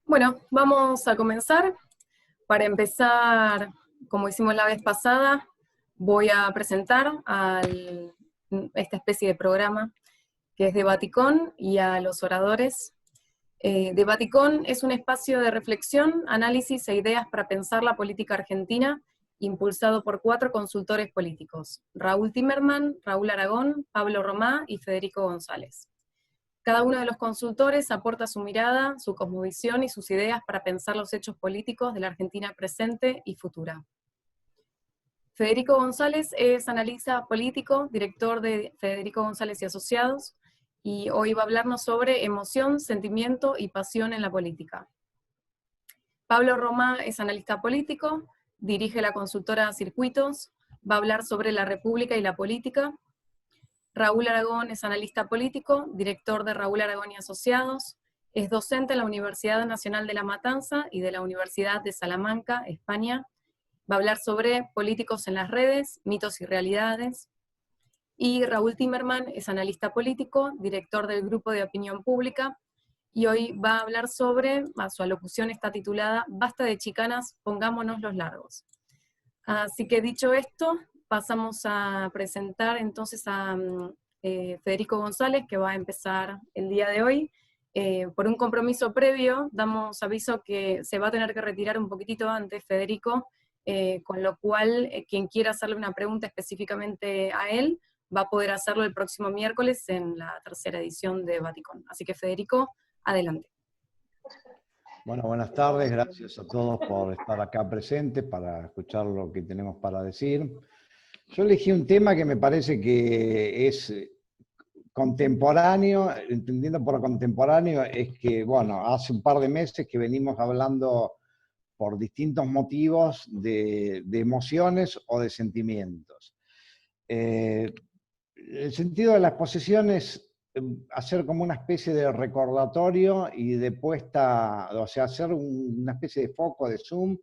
Bueno, vamos a comenzar. Para empezar, como hicimos la vez pasada, voy a presentar esta especie de programa que es Debaticón y a los oradores. Debaticón es un espacio de reflexión, análisis e ideas para pensar la política argentina, impulsado por 4 consultores políticos: Raúl Timerman, Raúl Aragón, Pablo Romá y Federico González. Cada uno de los consultores aporta su mirada, su cosmovisión y sus ideas para pensar los hechos políticos de la Argentina presente y futura. Federico González es analista político, director de Federico González y Asociados, y hoy va a hablarnos sobre emoción, sentimiento y pasión en la política. Pablo Romá es analista político, dirige la consultora Circuitos, va a hablar sobre la República y la política. Raúl Aragón es analista político, director de Raúl Aragón y Asociados, es docente en la Universidad Nacional de La Matanza y de la Universidad de Salamanca, España. Va a hablar sobre políticos en las redes, mitos y realidades. Y Raúl Timerman es analista político, director del Grupo de Opinión Pública, y hoy va a hablar sobre, su alocución está titulada "Basta de chicanas, pongámonos los largos". Así que dicho esto, pasamos a presentar entonces a Federico González, que va a empezar el día de hoy. Por un compromiso previo, damos aviso que se va a tener que retirar un poquitito antes, Federico, con lo cual quien quiera hacerle una pregunta específicamente a él, va a poder hacerlo el próximo miércoles en la tercera edición de Vaticón. Así que Federico, adelante. Bueno, buenas tardes, gracias a todos por estar acá presentes para escuchar lo que tenemos para decir. Yo elegí un tema que me parece que es contemporáneo, entendiendo por contemporáneo, es que, bueno, hace un par de meses que venimos hablando por distintos motivos de emociones o de sentimientos. El sentido de la exposición es hacer como una especie de recordatorio y de puesta, o sea, hacer una especie de foco, de zoom,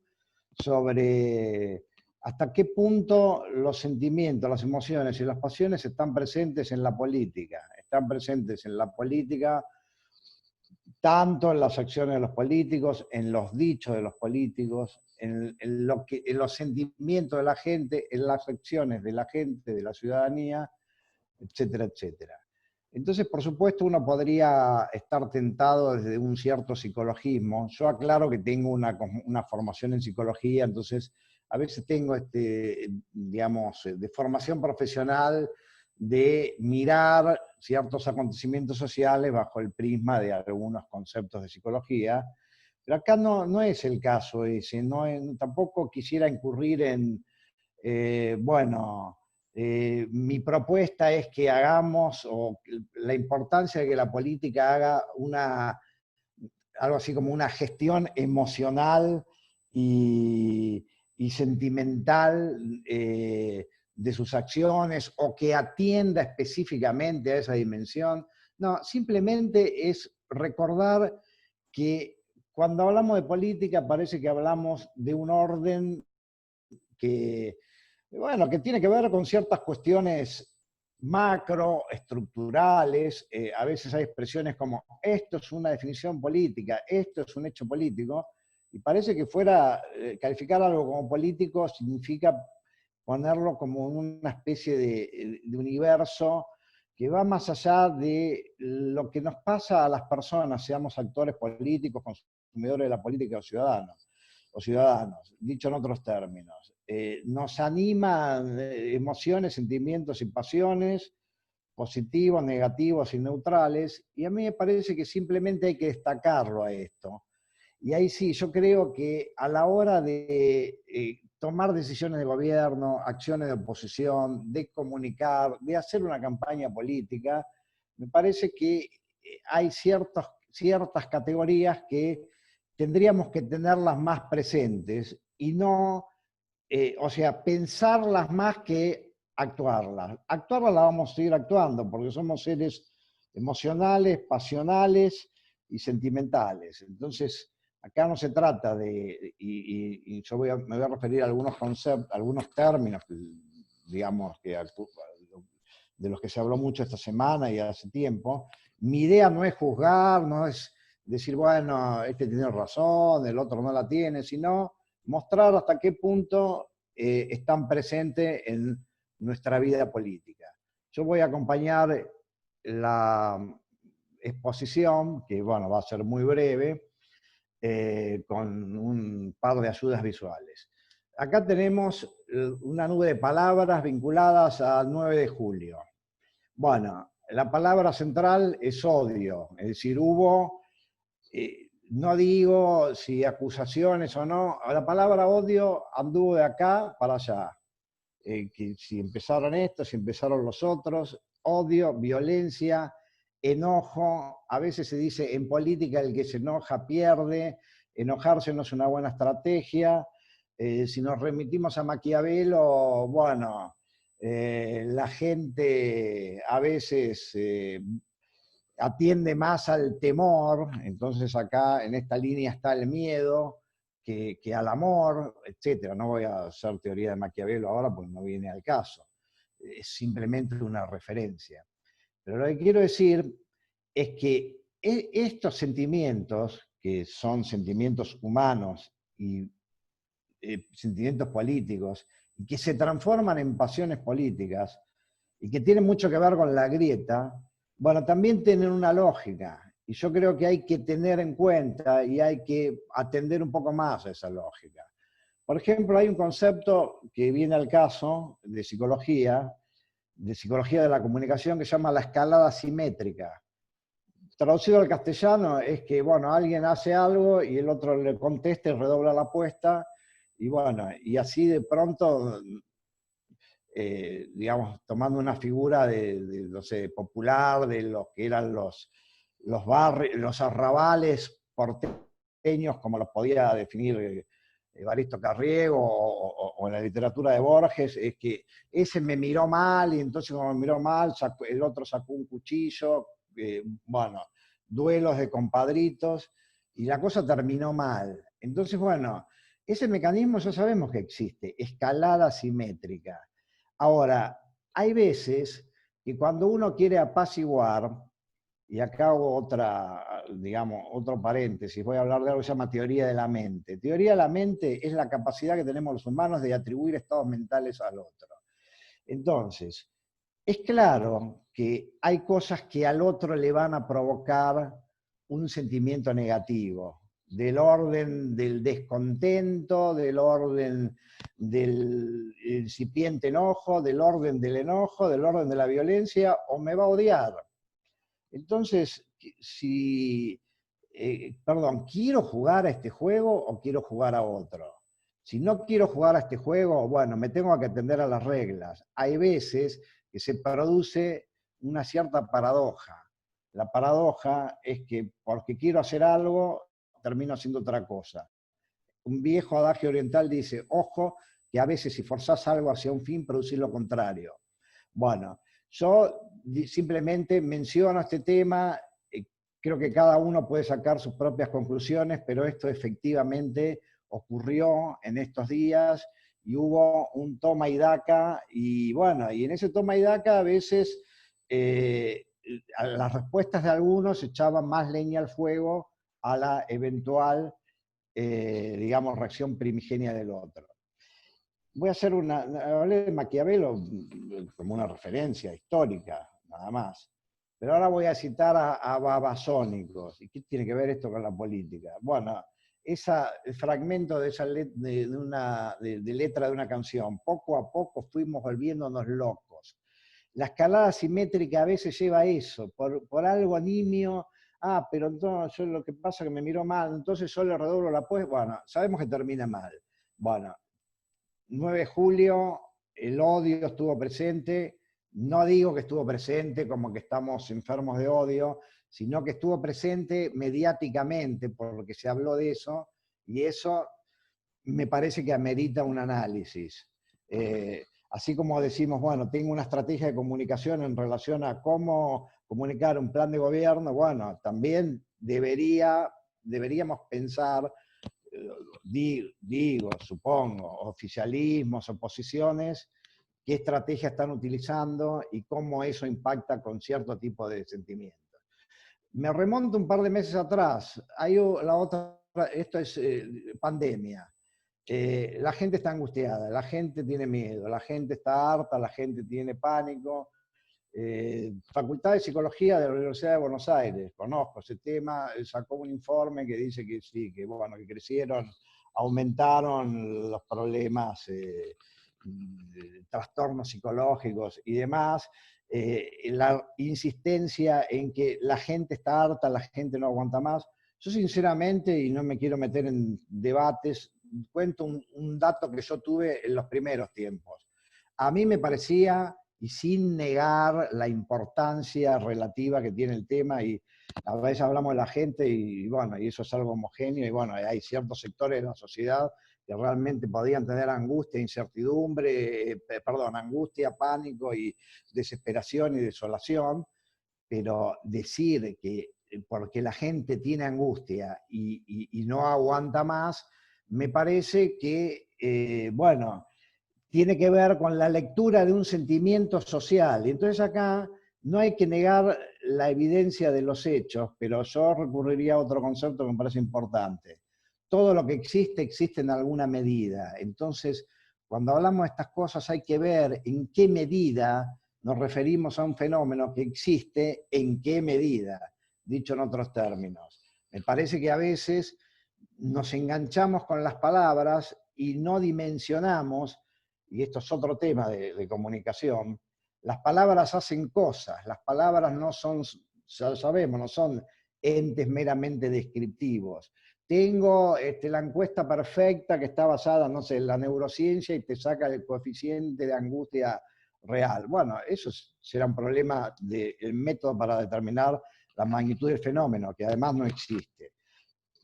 sobre hasta qué punto los sentimientos, las emociones y las pasiones están presentes en la política. Están presentes en la política tanto en las acciones de los políticos, en los dichos de los políticos, en los sentimientos de la gente, en las acciones de la gente, de la ciudadanía, etcétera, etcétera. Entonces, por supuesto, uno podría estar tentado desde un cierto psicologismo. Yo aclaro que tengo una formación en psicología, entonces a veces tengo, digamos, de formación profesional, de mirar ciertos acontecimientos sociales bajo el prisma de algunos conceptos de psicología, pero acá no es el caso ese, tampoco quisiera incurrir en, bueno, mi propuesta es que hagamos, o la importancia de que la política haga algo así como una gestión emocional y sentimental de sus acciones, o que atienda específicamente a esa dimensión. No, simplemente es recordar que cuando hablamos de política parece que hablamos de un orden que, bueno, que tiene que ver con ciertas cuestiones macro, estructurales. A veces hay expresiones como esto es una definición política, esto es un hecho político, y parece que calificar algo como político significa ponerlo como una especie de universo que va más allá de lo que nos pasa a las personas, seamos actores políticos, consumidores de la política o ciudadanos, dicho en otros términos. Nos animan emociones, sentimientos y pasiones, positivos, negativos y neutrales, y a mí me parece que simplemente hay que destacarlo a esto. Y ahí sí, yo creo que a la hora de tomar decisiones de gobierno, acciones de oposición, de comunicar, de hacer una campaña política, me parece que hay ciertas categorías que tendríamos que tenerlas más presentes y no, o sea, pensarlas más que actuarlas. Actuarlas las vamos a seguir actuando porque somos seres emocionales, pasionales y sentimentales. Entonces, acá no se trata de, y yo me voy a referir a algunos conceptos, algunos términos, digamos, de los que se habló mucho esta semana y hace tiempo. Mi idea no es juzgar, no es decir, bueno, este tiene razón, el otro no la tiene, sino mostrar hasta qué punto están presentes en nuestra vida política. Yo voy a acompañar la exposición, que bueno, va a ser muy breve, con un par de ayudas visuales. Acá tenemos una nube de palabras vinculadas al 9 de julio. Bueno, la palabra central es odio, es decir, hubo, no digo si acusaciones o no, la palabra odio anduvo de acá para allá. Que si empezaron estos, si empezaron los otros, odio, violencia, enojo, a veces se dice en política el que se enoja pierde, enojarse no es una buena estrategia, si nos remitimos a Maquiavelo, bueno, la gente a veces atiende más al temor, entonces acá en esta línea está el miedo, que al amor, etcétera. No voy a hacer teoría de Maquiavelo ahora porque no viene al caso. Es simplemente una referencia. Pero lo que quiero decir es que estos sentimientos, que son sentimientos humanos y sentimientos políticos, y que se transforman en pasiones políticas, y que tienen mucho que ver con la grieta, bueno, también tienen una lógica. Y yo creo que hay que tener en cuenta y hay que atender un poco más a esa lógica. Por ejemplo, hay un concepto que viene al caso de psicología de la comunicación, que se llama la escalada simétrica. Traducido al castellano es que, bueno, alguien hace algo y el otro le contesta y redobla la apuesta, y bueno, y así de pronto, digamos, tomando una figura no sé, popular, de lo que eran los barrios, los arrabales porteños, como los podía definir Evaristo Carriego o en la literatura de Borges, es que ese me miró mal y entonces como me miró mal, el otro sacó un cuchillo, bueno, duelos de compadritos, y la cosa terminó mal. Entonces, bueno, ese mecanismo ya sabemos que existe, escalada simétrica. Ahora, hay veces que cuando uno quiere apaciguar, y acá hago otra, digamos, otro paréntesis, voy a hablar de algo que se llama teoría de la mente. Teoría de la mente es la capacidad que tenemos los humanos de atribuir estados mentales al otro. Entonces, es claro que hay cosas que al otro le van a provocar un sentimiento negativo, del orden del descontento, del orden del incipiente enojo, del orden del enojo, del orden de la violencia, o me va a odiar. Entonces, perdón, ¿quiero jugar a este juego o quiero jugar a otro? Si no quiero jugar a este juego, bueno, me tengo que atender a las reglas. Hay veces que se produce una cierta paradoja. La paradoja es que porque quiero hacer algo, termino haciendo otra cosa. Un viejo adagio oriental dice, ojo, que a veces si forzás algo hacia un fin, producís lo contrario. Bueno, yo simplemente menciono este tema, creo que cada uno puede sacar sus propias conclusiones, pero esto efectivamente ocurrió en estos días y hubo un toma y daca, y bueno, y en ese toma y daca a veces las respuestas de algunos echaban más leña al fuego a la eventual, digamos, reacción primigenia del otro. Voy a hacer hablé de Maquiavelo como una referencia histórica, nada más. Pero ahora voy a citar a Babasónicos. ¿Y qué tiene que ver esto con la política? Bueno, el fragmento de esa de letra de una canción, poco a poco fuimos volviéndonos locos. La escalada simétrica a veces lleva a eso, por algo nimio. Ah, pero entonces yo lo que pasa es que me miró mal, entonces yo le redoblo la apuesta. Bueno, sabemos que termina mal. Bueno, 9 de julio, el odio estuvo presente, no digo que estuvo presente como que estamos enfermos de odio, sino que estuvo presente mediáticamente porque se habló de eso, y eso me parece que amerita un análisis. Así como decimos, bueno, tengo una estrategia de comunicación en relación a cómo comunicar un plan de gobierno, bueno, también deberíamos pensar, supongo, oficialismos, oposiciones, qué estrategia están utilizando y cómo eso impacta con cierto tipo de sentimientos. Me remonto un par de meses atrás. La otra, esto es pandemia. La gente está angustiada, la gente tiene miedo, la gente está harta, la gente tiene pánico. Facultad de Psicología de la Universidad de Buenos Aires, conozco ese tema, sacó un informe que dice que sí, que bueno, que crecieron, aumentaron los problemas, trastornos psicológicos y demás, la insistencia en que la gente está harta, la gente no aguanta más. Yo sinceramente, y no me quiero meter en debates, cuento un dato que yo tuve en los primeros tiempos. A mí me parecía, y sin negar la importancia relativa que tiene el tema, y a veces hablamos de la gente y bueno, y eso es algo homogéneo, y bueno, hay ciertos sectores de la sociedad que realmente podían tener angustia, incertidumbre, perdón, angustia, pánico y desesperación y desolación, pero decir que porque la gente tiene angustia y no aguanta más, me parece que, bueno, tiene que ver con la lectura de un sentimiento social. Y entonces acá no hay que negar la evidencia de los hechos, pero yo recurriría a otro concepto que me parece importante. Todo lo que existe, existe en alguna medida. Entonces, cuando hablamos de estas cosas hay que ver en qué medida nos referimos a un fenómeno que existe, en qué medida, dicho en otros términos. Me parece que a veces nos enganchamos con las palabras y no dimensionamos, y esto es otro tema de comunicación, las palabras hacen cosas, las palabras no son, ya sabemos, no son entes meramente descriptivos. Tengo la encuesta perfecta que está basada, no sé, en la neurociencia y te saca el coeficiente de angustia real. Bueno, eso será un problema del método para determinar la magnitud del fenómeno, que además no existe.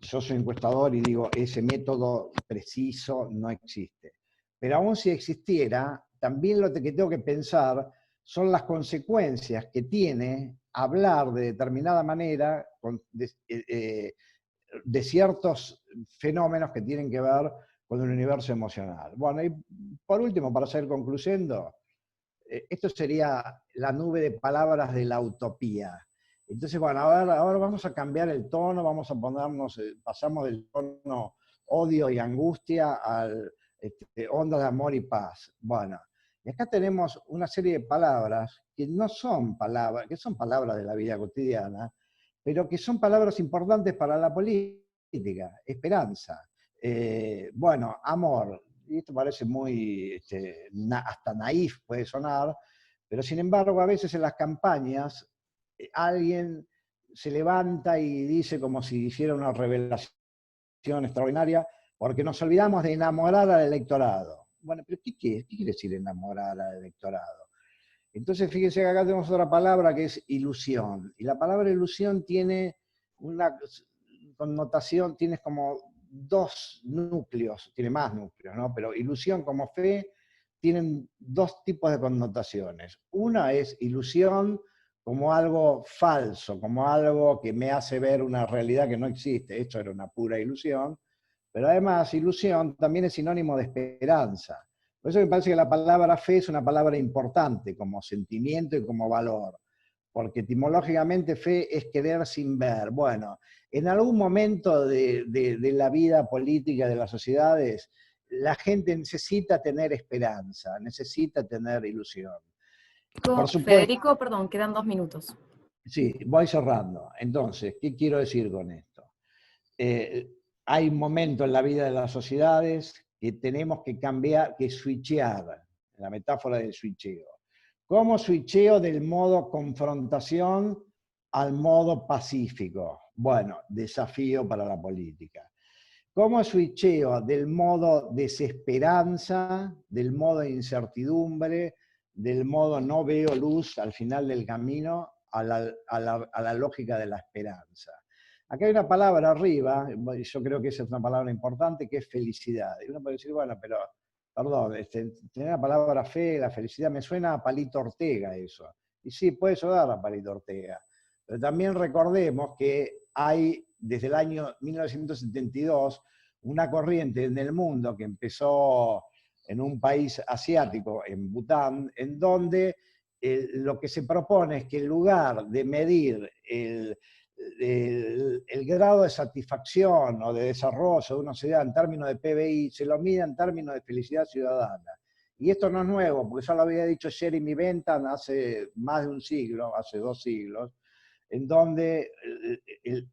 Yo soy encuestador y digo, ese método preciso no existe. Pero aún si existiera, también lo que tengo que pensar son las consecuencias que tiene hablar de determinada manera de ciertos fenómenos que tienen que ver con el universo emocional. Bueno, y por último, para seguir concluyendo, esto sería la nube de palabras de la utopía. Entonces, bueno, ahora vamos a cambiar el tono, vamos a ponernos, pasamos del tono odio y angustia al onda de amor y paz. Bueno, y acá tenemos una serie de palabras que no son palabras, que son palabras de la vida cotidiana, pero que son palabras importantes para la política. Esperanza, bueno, amor, y esto parece muy, hasta naif puede sonar, pero sin embargo a veces en las campañas alguien se levanta y dice como si hiciera una revelación extraordinaria, porque nos olvidamos de enamorar al electorado. Bueno, pero ¿qué quiere decir enamorar al electorado? Entonces fíjense que acá tenemos otra palabra que es ilusión, y la palabra ilusión tiene una connotación, tiene como dos núcleos, tiene más núcleos, ¿no? Pero ilusión como fe tienen dos tipos de connotaciones. Una es ilusión como algo falso, como algo que me hace ver una realidad que no existe. Esto era una pura ilusión. Pero además, ilusión también es sinónimo de esperanza. Por eso me parece que la palabra fe es una palabra importante como sentimiento y como valor. Porque etimológicamente fe es querer sin ver. Bueno, en algún momento de la vida política de las sociedades, la gente necesita tener esperanza, necesita tener ilusión. Por supuesto, Federico, perdón, quedan 2 minutos. sí, voy cerrando. Entonces, ¿qué quiero decir con esto? Hay un momento en la vida de las sociedades que tenemos que cambiar, que switchear, la metáfora del switcheo. ¿Cómo switcheo del modo confrontación al modo pacífico? Bueno, desafío para la política. ¿Cómo switcheo del modo desesperanza, del modo incertidumbre, del modo no veo luz al final del camino a la lógica de la esperanza? Acá hay una palabra arriba, yo creo que esa es una palabra importante, que es felicidad. Y uno puede decir, bueno, pero, perdón, tener la palabra fe, la felicidad, me suena a Palito Ortega eso. Y sí, puede sonar a Palito Ortega. Pero también recordemos que hay, desde el año 1972, una corriente en el mundo que empezó en un país asiático, en Bután, en donde lo que se propone es que en lugar de medir el grado de satisfacción o de desarrollo de una sociedad en términos de PBI se lo mide en términos de felicidad ciudadana. Y esto no es nuevo, porque ya lo había dicho Jeremy Bentham hace más de un siglo, hace 2 siglos, en donde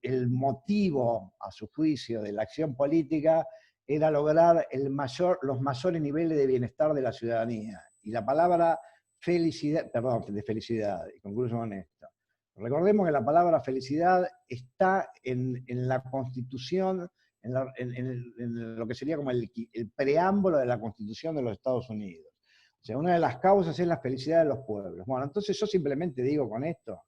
el motivo, a su juicio, de la acción política era lograr los mayores niveles de bienestar de la ciudadanía. Y la palabra felicidad, perdón, de felicidad, y concluyo con esto. Recordemos que la palabra felicidad está en la Constitución, en lo que sería como el preámbulo de la Constitución de los Estados Unidos. O sea, una de las causas es la felicidad de los pueblos. Bueno, entonces yo simplemente digo con esto,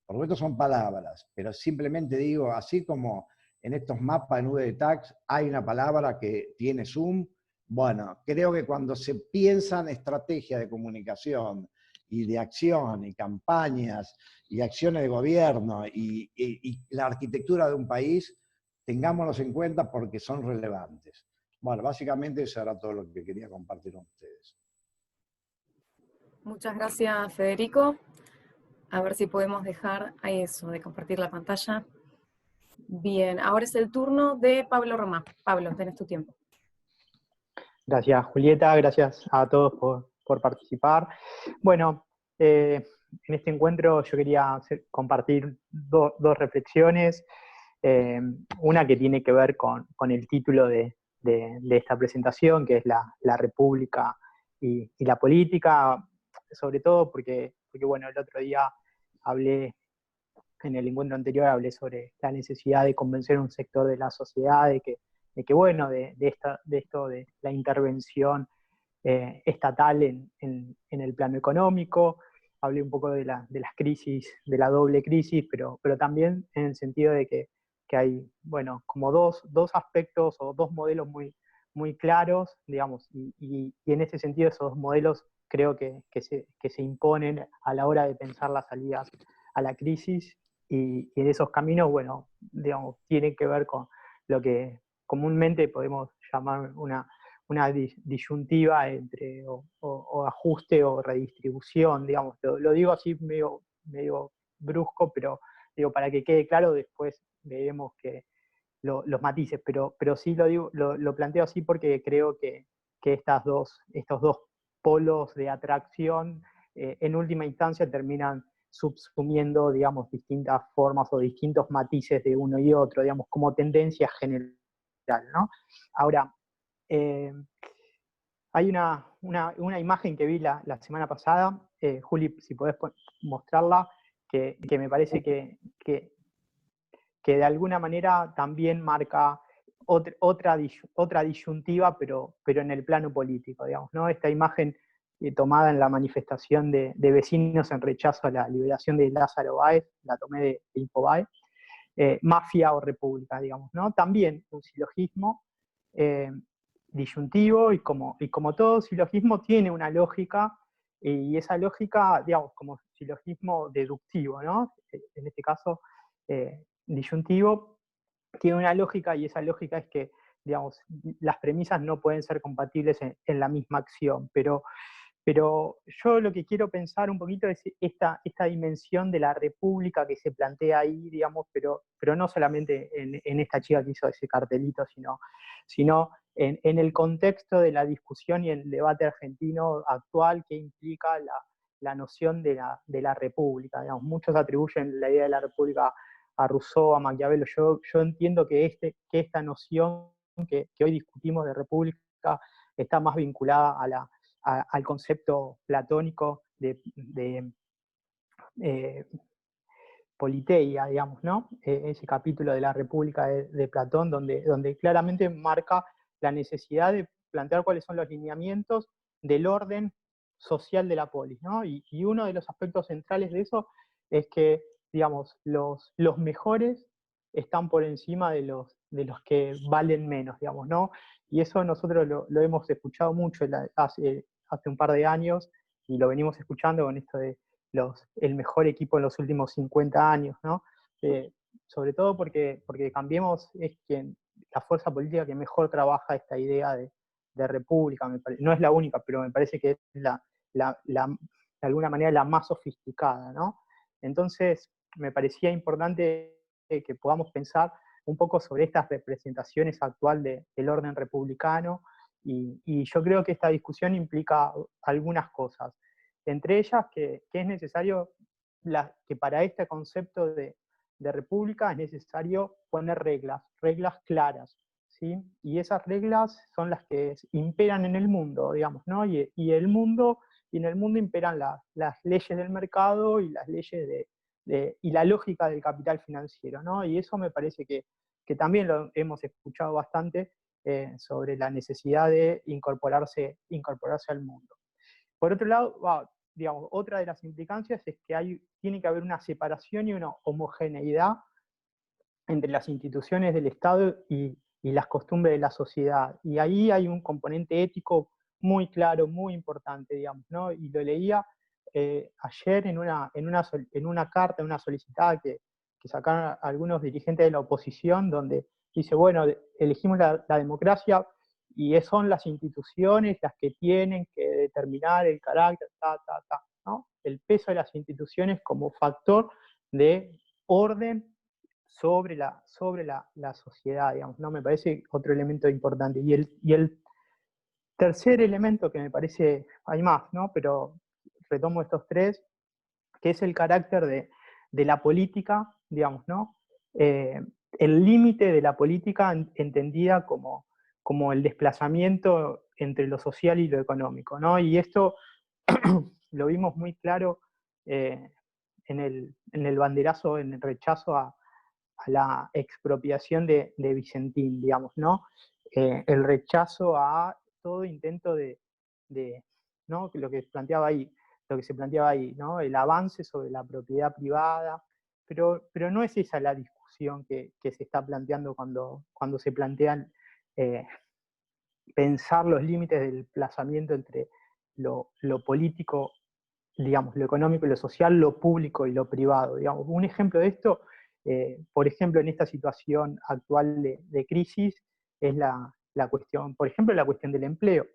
por supuesto son palabras, pero simplemente digo, así como en estos mapas de nube de tags hay una palabra que tiene zoom, bueno, creo que cuando se piensan estrategias de comunicación y de acción y campañas y acciones de gobierno y la arquitectura de un país, tengámoslos en cuenta porque son relevantes. Bueno, básicamente eso era todo lo que quería compartir con ustedes. Muchas gracias, Federico. A ver si podemos dejar a eso, de compartir la pantalla. Bien, ahora es el turno de Pablo Román. Pablo, tenés tu tiempo. Gracias, Julieta. Gracias a todos por participar. Bueno, en este encuentro yo quería compartir dos reflexiones. Una que tiene que ver con el título de esta presentación, que es la República y la política, sobre todo porque, bueno, el otro día en el encuentro anterior hablé sobre la necesidad de convencer a un sector de la sociedad de que bueno, de esto de la intervención estatal en el plano económico. Hablé un poco de las crisis, de la doble crisis, pero también en el sentido de que hay, bueno, como dos aspectos o dos modelos muy claros, digamos, y en ese sentido esos dos modelos creo que se imponen a la hora de pensar las salidas a la crisis, y en esos caminos, bueno, digamos, tienen que ver con lo que comúnmente podemos llamar una disyuntiva entre o ajuste o redistribución, digamos. Lo digo así medio brusco, pero digo, para que quede claro, después veremos que los matices, pero sí lo planteo así porque creo que estos dos polos de atracción en última instancia terminan subsumiendo, digamos, distintas formas o distintos matices de uno y otro, digamos, como tendencia general, ¿no? Ahora, hay una imagen que vi la semana pasada, Juli, si podés mostrarla, que me parece que de alguna manera también marca otra disyuntiva, pero en el plano político, digamos, ¿no? Esta imagen tomada en la manifestación de vecinos en rechazo a la liberación de Lázaro Báez, la tomé de Infobae, mafia o república, digamos, ¿no? También un silogismo disyuntivo, y como todo silogismo tiene una lógica, y esa lógica, digamos, como silogismo deductivo, ¿no? En este caso, disyuntivo, tiene una lógica, y esa lógica es que, digamos, las premisas no pueden ser compatibles en la misma acción, pero yo lo que quiero pensar un poquito es esta dimensión de la república que se plantea ahí, digamos, pero no solamente en esta chica que hizo ese cartelito, sino en el contexto de la discusión y el debate argentino actual que implica la noción de la república. Digamos, muchos atribuyen la idea de la república a Rousseau, a Maquiavelo. Yo entiendo que esta noción que hoy discutimos de república está más vinculada al concepto platónico de politeia, digamos, ¿no? Ese capítulo de la República de Platón, donde claramente marca la necesidad de plantear cuáles son los lineamientos del orden social de la polis, ¿no? Y uno de los aspectos centrales de eso es que, digamos, los mejores están por encima de los que valen menos, digamos, ¿no? Y eso nosotros lo hemos escuchado mucho hace un par de años, y lo venimos escuchando con esto de el mejor equipo en los últimos 50 años, ¿no? Sobre todo porque Cambiemos es la fuerza política que mejor trabaja esta idea de república. No es la única, pero me parece que es de alguna manera la más sofisticada, ¿no? Entonces, me parecía importante que podamos pensar un poco sobre estas representaciones actual del orden republicano, y yo creo que esta discusión implica algunas cosas. Entre ellas que es necesario, que para este concepto de república es necesario poner reglas claras, ¿sí? Y esas reglas son las que imperan en el mundo, digamos, ¿no? Y en el mundo imperan las leyes del mercado y las leyes y la lógica del capital financiero, ¿no? Y eso me parece que también lo hemos escuchado bastante sobre la necesidad de incorporarse al mundo. Por otro lado, digamos, otra de las implicancias es que tiene que haber una separación y una homogeneidad entre las instituciones del Estado y las costumbres de la sociedad. Y ahí hay un componente ético muy claro, muy importante, digamos, ¿no? Y lo leía ayer en una carta, en una solicitada que sacaron algunos dirigentes de la oposición, donde dice, bueno, elegimos la democracia y son las instituciones las que tienen que determinar el carácter, ¿no? El peso de las instituciones como factor de orden sobre la sociedad, digamos, ¿no? Me parece otro elemento importante. Y el tercer elemento que me parece, hay más, ¿no? Pero retomo estos tres, que es el carácter de la política, digamos, ¿no? El límite de la política entendida como el desplazamiento entre lo social y lo económico, ¿no? Y esto lo vimos muy claro en el banderazo, en el rechazo a la expropiación de Vicentín, digamos, ¿no? El rechazo a todo intento ¿no? Lo que se planteaba ahí, ¿no? El avance sobre la propiedad privada, pero no es esa la discusión que se está planteando cuando se plantean pensar los límites del plazamiento entre lo político, digamos, lo económico y lo social, lo público y lo privado. Digamos, un ejemplo de esto, por ejemplo, en esta situación actual de crisis, es la cuestión, por ejemplo, la cuestión del empleo,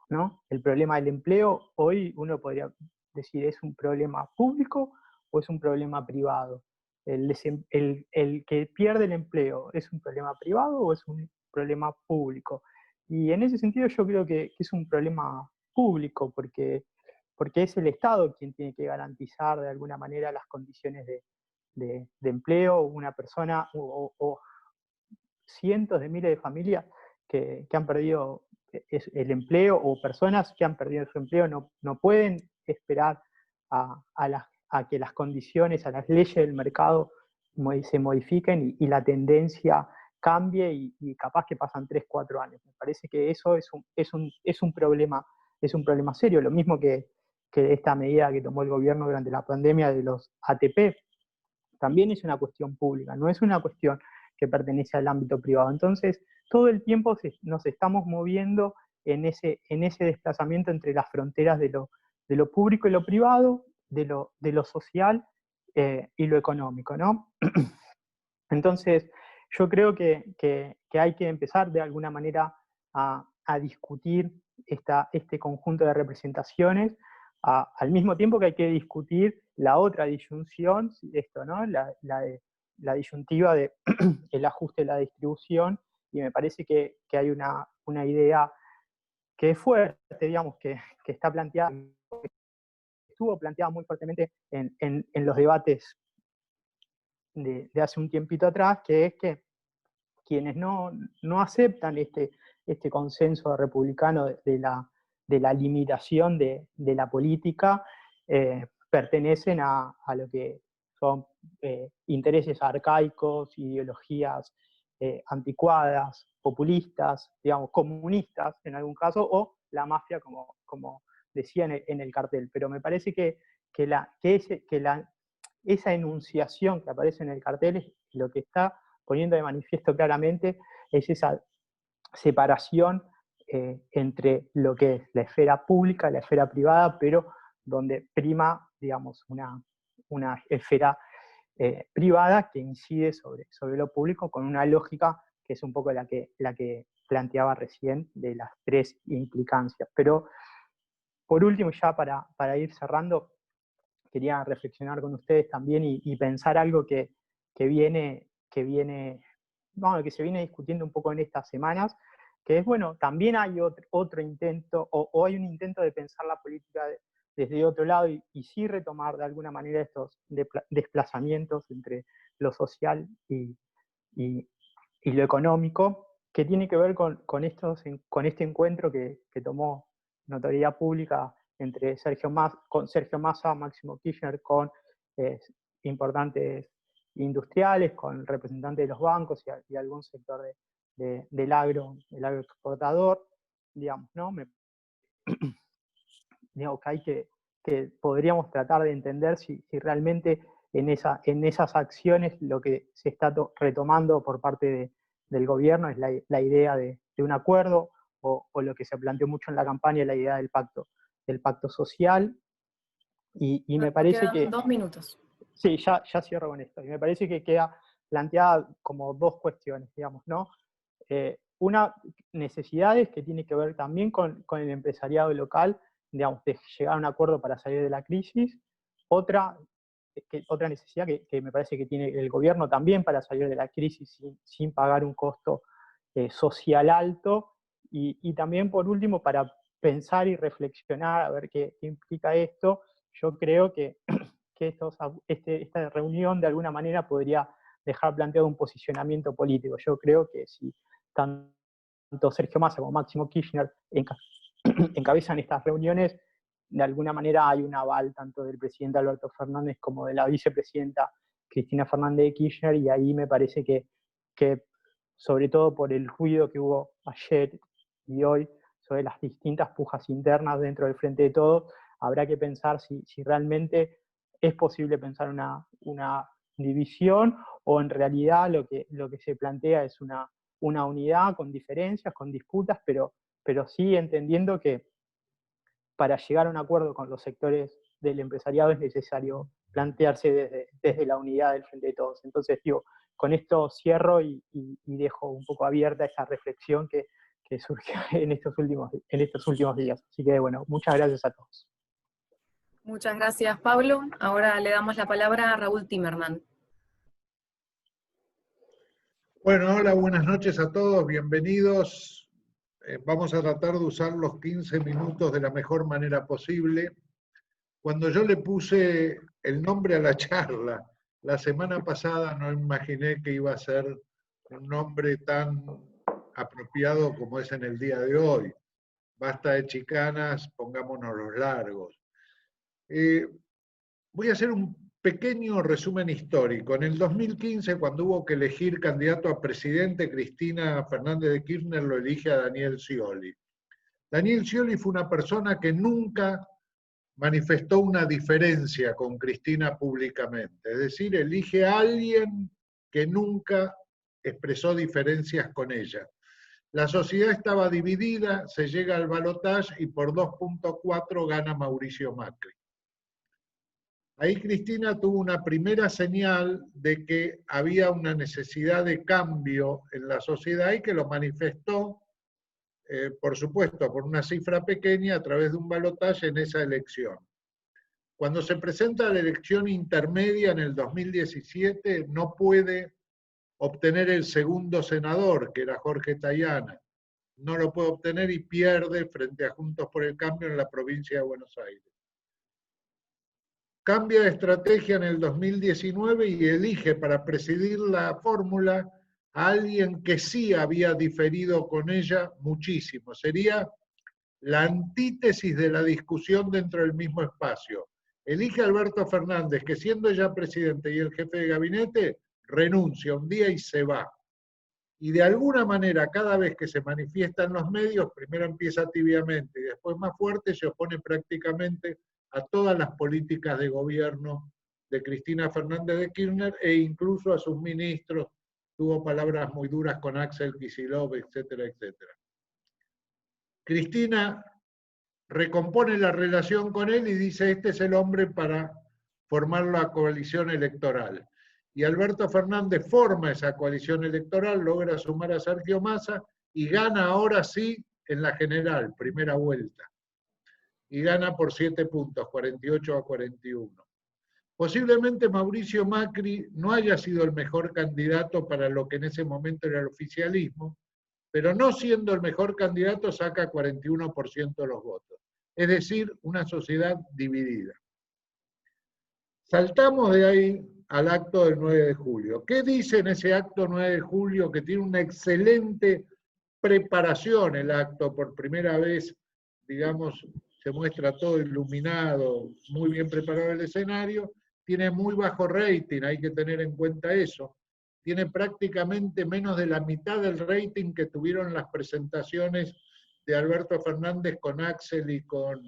¿no? El problema del empleo, hoy uno podría decir, ¿es un problema público o es un problema privado? El que pierde el empleo, ¿es un problema privado o es un problema público? Y en ese sentido yo creo que es un problema público, porque es el Estado quien tiene que garantizar de alguna manera las condiciones de empleo. Una persona o cientos de miles de familias que han perdido el empleo, o personas que han perdido su empleo no pueden esperar a que las condiciones, a las leyes del mercado se modifiquen y la tendencia cambie, y capaz que pasan 3, 4 años. Me parece que eso es un problema serio. Lo mismo que esta medida que tomó el gobierno durante la pandemia de los ATP, también es una cuestión pública, no es una cuestión que pertenece al ámbito privado. Entonces, todo el tiempo nos estamos moviendo en ese desplazamiento entre las fronteras de lo público y lo privado, de lo social y lo económico, ¿no? Entonces, yo creo que hay que empezar de alguna manera a discutir este conjunto de representaciones, al mismo tiempo que hay que discutir la otra disyunción, esto, ¿no? La disyuntiva de el ajuste de la distribución, y me parece que hay una idea que es fuerte, digamos, que está planteada, estuvo planteada muy fuertemente en los debates de hace un tiempito atrás, que es que quienes no aceptan este consenso republicano de la limitación de la política, pertenecen a lo que son intereses arcaicos, ideologías anticuadas, populistas, digamos, comunistas en algún caso, o la mafia, como decía en el cartel. Pero me parece que esa enunciación que aparece en el cartel es lo que está poniendo de manifiesto claramente, es esa separación entre lo que es la esfera pública y la esfera privada, pero donde prima, digamos, una esfera privada que incide sobre lo público, con una lógica que es un poco la que planteaba recién, de las tres implicancias. Pero por último, ya para ir cerrando, quería reflexionar con ustedes también y pensar algo que bueno, que se viene discutiendo un poco en estas semanas, que es, bueno, también hay otro intento, o hay un intento de pensar la política desde otro lado y sí retomar de alguna manera estos desplazamientos entre lo social y lo económico, que tiene que ver con este encuentro que tomó notoriedad pública entre Sergio Massa, Máximo Kirchner, con importantes industriales, con representantes de los bancos y algún sector del agro exportador, digamos, ¿no? Digo, que podríamos tratar de entender si realmente en esas acciones lo que se está retomando por parte del gobierno es la idea de un acuerdo, o lo que se planteó mucho en la campaña, la idea del pacto social, y me parece quedan que... 2 minutos. Sí, ya cierro con esto, y me parece que queda planteada como dos cuestiones, digamos, ¿no? Una, necesidades que tiene que ver también con el empresariado local, digamos, de llegar a un acuerdo para salir de la crisis. Otra necesidad que me parece que tiene el gobierno también para salir de la crisis sin pagar un costo social alto. Y también, por último, para pensar y reflexionar a ver qué implica esto, yo creo que esta reunión de alguna manera podría dejar planteado un posicionamiento político. Yo creo que si tanto Sergio Massa como Máximo Kirchner encabezan estas reuniones, de alguna manera hay un aval tanto del presidente Alberto Fernández como de la vicepresidenta Cristina Fernández de Kirchner, y ahí me parece que sobre todo por el ruido que hubo ayer y hoy sobre las distintas pujas internas dentro del Frente de Todos, habrá que pensar si realmente es posible pensar una división, o en realidad lo que se plantea es una unidad con diferencias, con disputas, pero sí entendiendo que para llegar a un acuerdo con los sectores del empresariado es necesario plantearse desde la unidad del Frente de Todos. Entonces, digo, con esto cierro y dejo un poco abierta esa reflexión que surgió en estos últimos días. Así que, bueno, muchas gracias a todos. Muchas gracias, Pablo. Ahora le damos la palabra a Raúl Timerman. Bueno, hola, buenas noches a todos, bienvenidos. Vamos a tratar de usar los 15 minutos de la mejor manera posible. Cuando yo le puse el nombre a la charla la semana pasada, no imaginé que iba a ser un nombre tan apropiado como es en el día de hoy. Basta de chicanas, pongámonos los largos. Voy a hacer un pequeño resumen histórico. En el 2015, cuando hubo que elegir candidato a presidente, Cristina Fernández de Kirchner lo elige a Daniel Scioli. Daniel Scioli fue una persona que nunca manifestó una diferencia con Cristina públicamente. Es decir, elige a alguien que nunca expresó diferencias con ella. La sociedad estaba dividida, se llega al balotaje y por 2.4 gana Mauricio Macri. Ahí Cristina tuvo una primera señal de que había una necesidad de cambio en la sociedad y que lo manifestó, por supuesto, por una cifra pequeña a través de un balotaje en esa elección. Cuando se presenta la elección intermedia en el 2017, no puede obtener el segundo senador, que era Jorge Tayana. No lo puede obtener y pierde frente a Juntos por el Cambio en la provincia de Buenos Aires. Cambia de estrategia en el 2019 y elige para presidir la fórmula a alguien que sí había diferido con ella muchísimo. Sería la antítesis de la discusión dentro del mismo espacio. Elige a Alberto Fernández, que siendo ya presidente y el jefe de gabinete, renuncia un día y se va. Y de alguna manera, cada vez que se manifiesta en los medios, primero empieza tibiamente y después más fuerte, se opone prácticamente a todas las políticas de gobierno de Cristina Fernández de Kirchner e incluso a sus ministros. Tuvo palabras muy duras con Axel Kicillof, etcétera, etcétera. Cristina recompone la relación con él y dice, este es el hombre para formar la coalición electoral. Y Alberto Fernández forma esa coalición electoral, logra sumar a Sergio Massa y gana ahora sí en la general, primera vuelta. Y gana por 7 puntos, 48 a 41. Posiblemente Mauricio Macri no haya sido el mejor candidato para lo que en ese momento era el oficialismo, pero no siendo el mejor candidato saca 41% de los votos. Es decir, una sociedad dividida. Saltamos de ahí al acto del 9 de julio. ¿Qué dice en ese acto 9 de julio? Que tiene una excelente preparación el acto, por primera vez, digamos, se muestra todo iluminado, muy bien preparado el escenario, tiene muy bajo rating, hay que tener en cuenta eso, tiene prácticamente menos de la mitad del rating que tuvieron las presentaciones de Alberto Fernández con Axel y con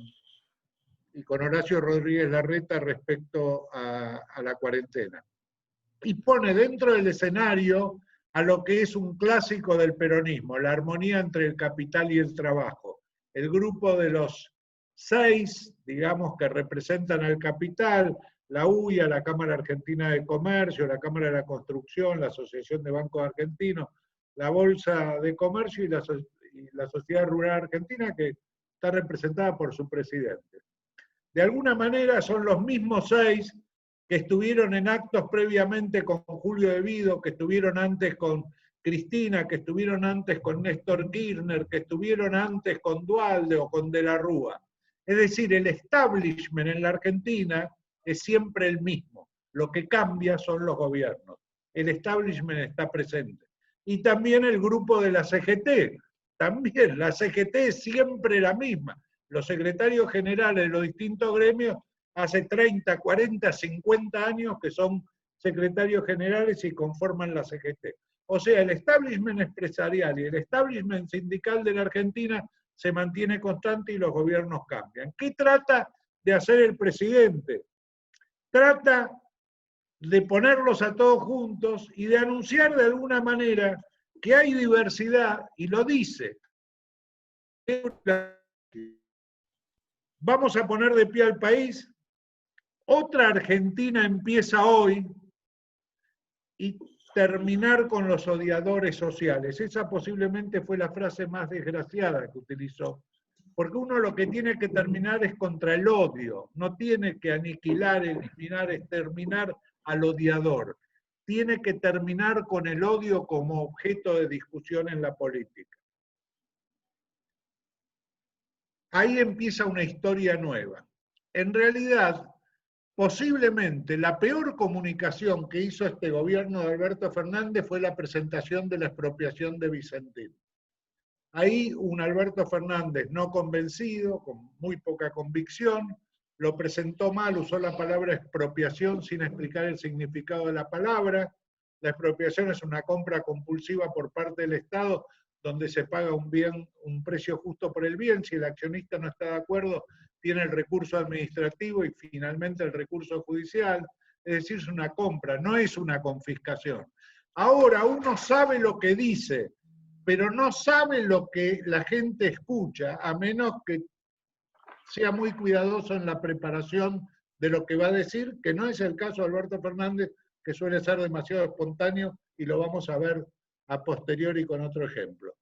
Horacio Rodríguez Larreta respecto a la cuarentena. Y pone dentro del escenario a lo que es un clásico del peronismo, la armonía entre el capital y el trabajo. El grupo de los 6, digamos, que representan al capital, la UIA, la Cámara Argentina de Comercio, la Cámara de la Construcción, la Asociación de Bancos Argentinos, la Bolsa de Comercio y la Sociedad Rural Argentina, que está representada por su presidente. De alguna manera son los mismos 6 que estuvieron en actos previamente con Julio De Vido, que estuvieron antes con Cristina, que estuvieron antes con Néstor Kirchner, que estuvieron antes con Duhalde o con De la Rúa. Es decir, el establishment en la Argentina es siempre el mismo. Lo que cambia son los gobiernos. El establishment está presente. Y también el grupo de la CGT. También la CGT es siempre la misma. Los secretarios generales de los distintos gremios hace 30, 40, 50 años que son secretarios generales y conforman la CGT. O sea, el establishment empresarial y el establishment sindical de la Argentina se mantiene constante y los gobiernos cambian. ¿Qué trata de hacer el presidente? Trata de ponerlos a todos juntos y de anunciar de alguna manera que hay diversidad, y lo dice. Vamos a poner de pie al país. Otra Argentina empieza hoy y terminar con los odiadores sociales. Esa posiblemente fue la frase más desgraciada que utilizó, porque uno lo que tiene que terminar es contra el odio, no tiene que aniquilar, eliminar, exterminar al odiador. Tiene que terminar con el odio como objeto de discusión en la política. Ahí empieza una historia nueva. En realidad, posiblemente la peor comunicación que hizo este gobierno de Alberto Fernández fue la presentación de la expropiación de Vicentín. Ahí un Alberto Fernández no convencido, con muy poca convicción, lo presentó mal, usó la palabra expropiación sin explicar el significado de la palabra. La expropiación es una compra compulsiva por parte del Estado donde se paga un bien, un precio justo por el bien. Si el accionista no está de acuerdo, tiene el recurso administrativo y finalmente el recurso judicial. Es decir, es una compra, no es una confiscación. Ahora uno sabe lo que dice, pero no sabe lo que la gente escucha, a menos que sea muy cuidadoso en la preparación de lo que va a decir, que no es el caso de Alberto Fernández, que suele ser demasiado espontáneo, y lo vamos a ver a posteriori con otro ejemplo.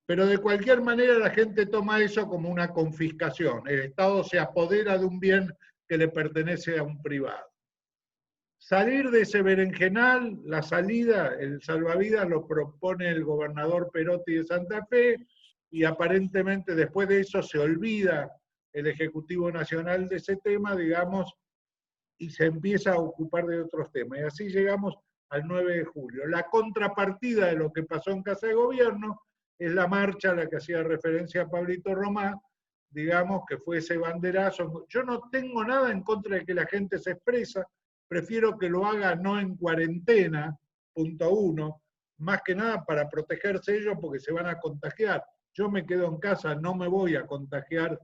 Pero de cualquier manera la gente toma eso como una confiscación. El Estado se apodera de un bien que le pertenece a un privado. Salir de ese berenjenal, la salida, el salvavidas lo propone el gobernador Perotti de Santa Fe, y aparentemente después de eso se olvida el Ejecutivo Nacional de ese tema, digamos, y se empieza a ocupar de otros temas. Y así llegamos al 9 de julio. La contrapartida de lo que pasó en Casa de Gobierno es la marcha a la que hacía referencia a Pablito Romá, digamos, que fue ese banderazo. Yo no tengo nada en contra de que la gente se expresa, prefiero que lo haga no en cuarentena, punto 1, más que nada para protegerse ellos porque se van a contagiar. Yo me quedo en casa, no me voy a contagiar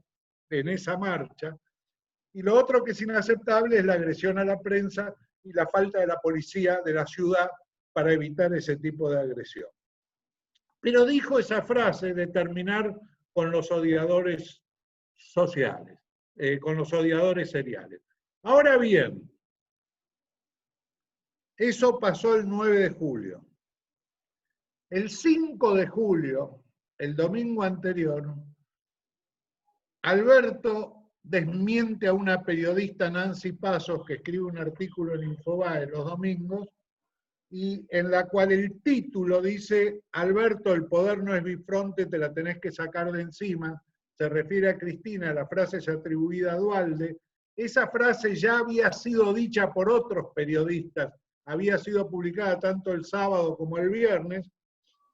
en esa marcha. Y lo otro que es inaceptable es la agresión a la prensa y la falta de la policía de la ciudad para evitar ese tipo de agresión. Pero dijo esa frase de terminar con los odiadores sociales, con los odiadores seriales. Ahora bien, eso pasó el 9 de julio. El 5 de julio, el domingo anterior, Alberto desmiente a una periodista, Nancy Pasos, que escribe un artículo en Infobae los domingos, y en la cual el título dice: Alberto, el poder no es bifronte, te la tenés que sacar de encima. Se refiere a Cristina, la frase es atribuida a Duhalde. Esa frase ya había sido dicha por otros periodistas, había sido publicada tanto el sábado como el viernes,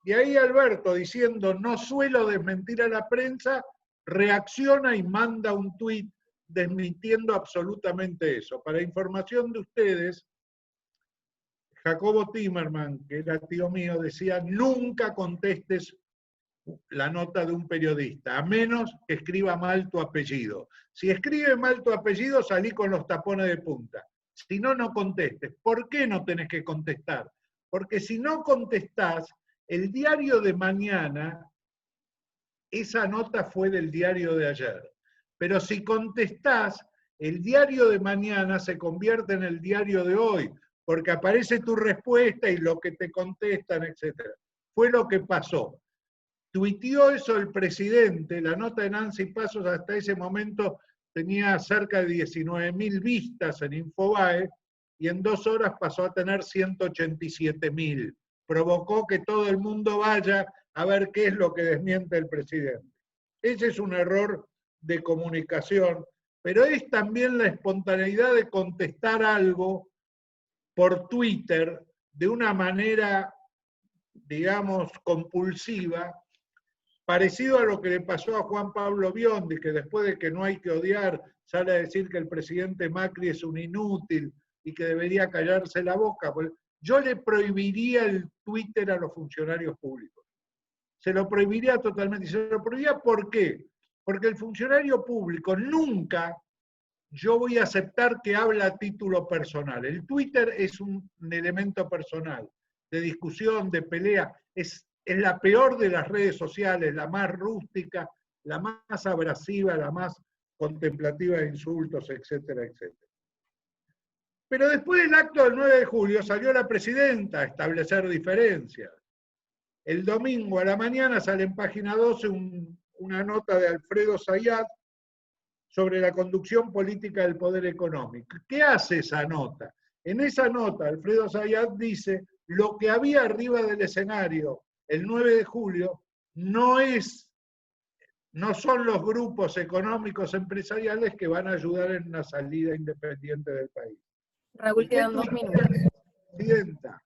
y ahí Alberto, diciendo no suelo desmentir a la prensa, reacciona y manda un tuit desmintiendo absolutamente eso. Para información de ustedes, Jacobo Timerman, que era tío mío, decía: nunca contestes la nota de un periodista, a menos que escriba mal tu apellido. Si escribe mal tu apellido, salí con los tapones de punta. Si no, no contestes. ¿Por qué no tenés que contestar? Porque si no contestás, el diario de mañana, esa nota fue del diario de ayer. Pero si contestás, el diario de mañana se convierte en el diario de hoy, porque aparece tu respuesta y lo que te contestan, etc. Fue lo que pasó. Tuiteó eso el presidente, la nota de Nancy Pasos hasta ese momento tenía cerca de 19.000 vistas en Infobae, y en 2 horas pasó a tener 187.000. Provocó que todo el mundo vaya a ver qué es lo que desmiente el presidente. Ese es un error de comunicación, pero es también la espontaneidad de contestar algo por Twitter de una manera, digamos, compulsiva, parecido a lo que le pasó a Juan Pablo Biondi, que después de que no hay que odiar, sale a decir que el presidente Macri es un inútil y que debería callarse la boca. Yo le prohibiría el Twitter a los funcionarios públicos. Se lo prohibiría totalmente. ¿Y se lo prohibiría por qué? Porque el funcionario público nunca, yo voy a aceptar que habla a título personal. El Twitter es un elemento personal, de discusión, de pelea. Es la peor de las redes sociales, la más rústica, la más abrasiva, la más contemplativa de insultos, etcétera, etcétera. Pero después del acto del 9 de julio salió la presidenta a establecer diferencias. El domingo a la mañana sale en página 12 una nota de Alfredo Zayat sobre la conducción política del poder económico. ¿Qué hace esa nota? En esa nota, Alfredo Zayat dice: lo que había arriba del escenario el 9 de julio no son los grupos económicos empresariales que van a ayudar en una salida independiente del país. Raúl, quedan 2 minutos. Presidenta,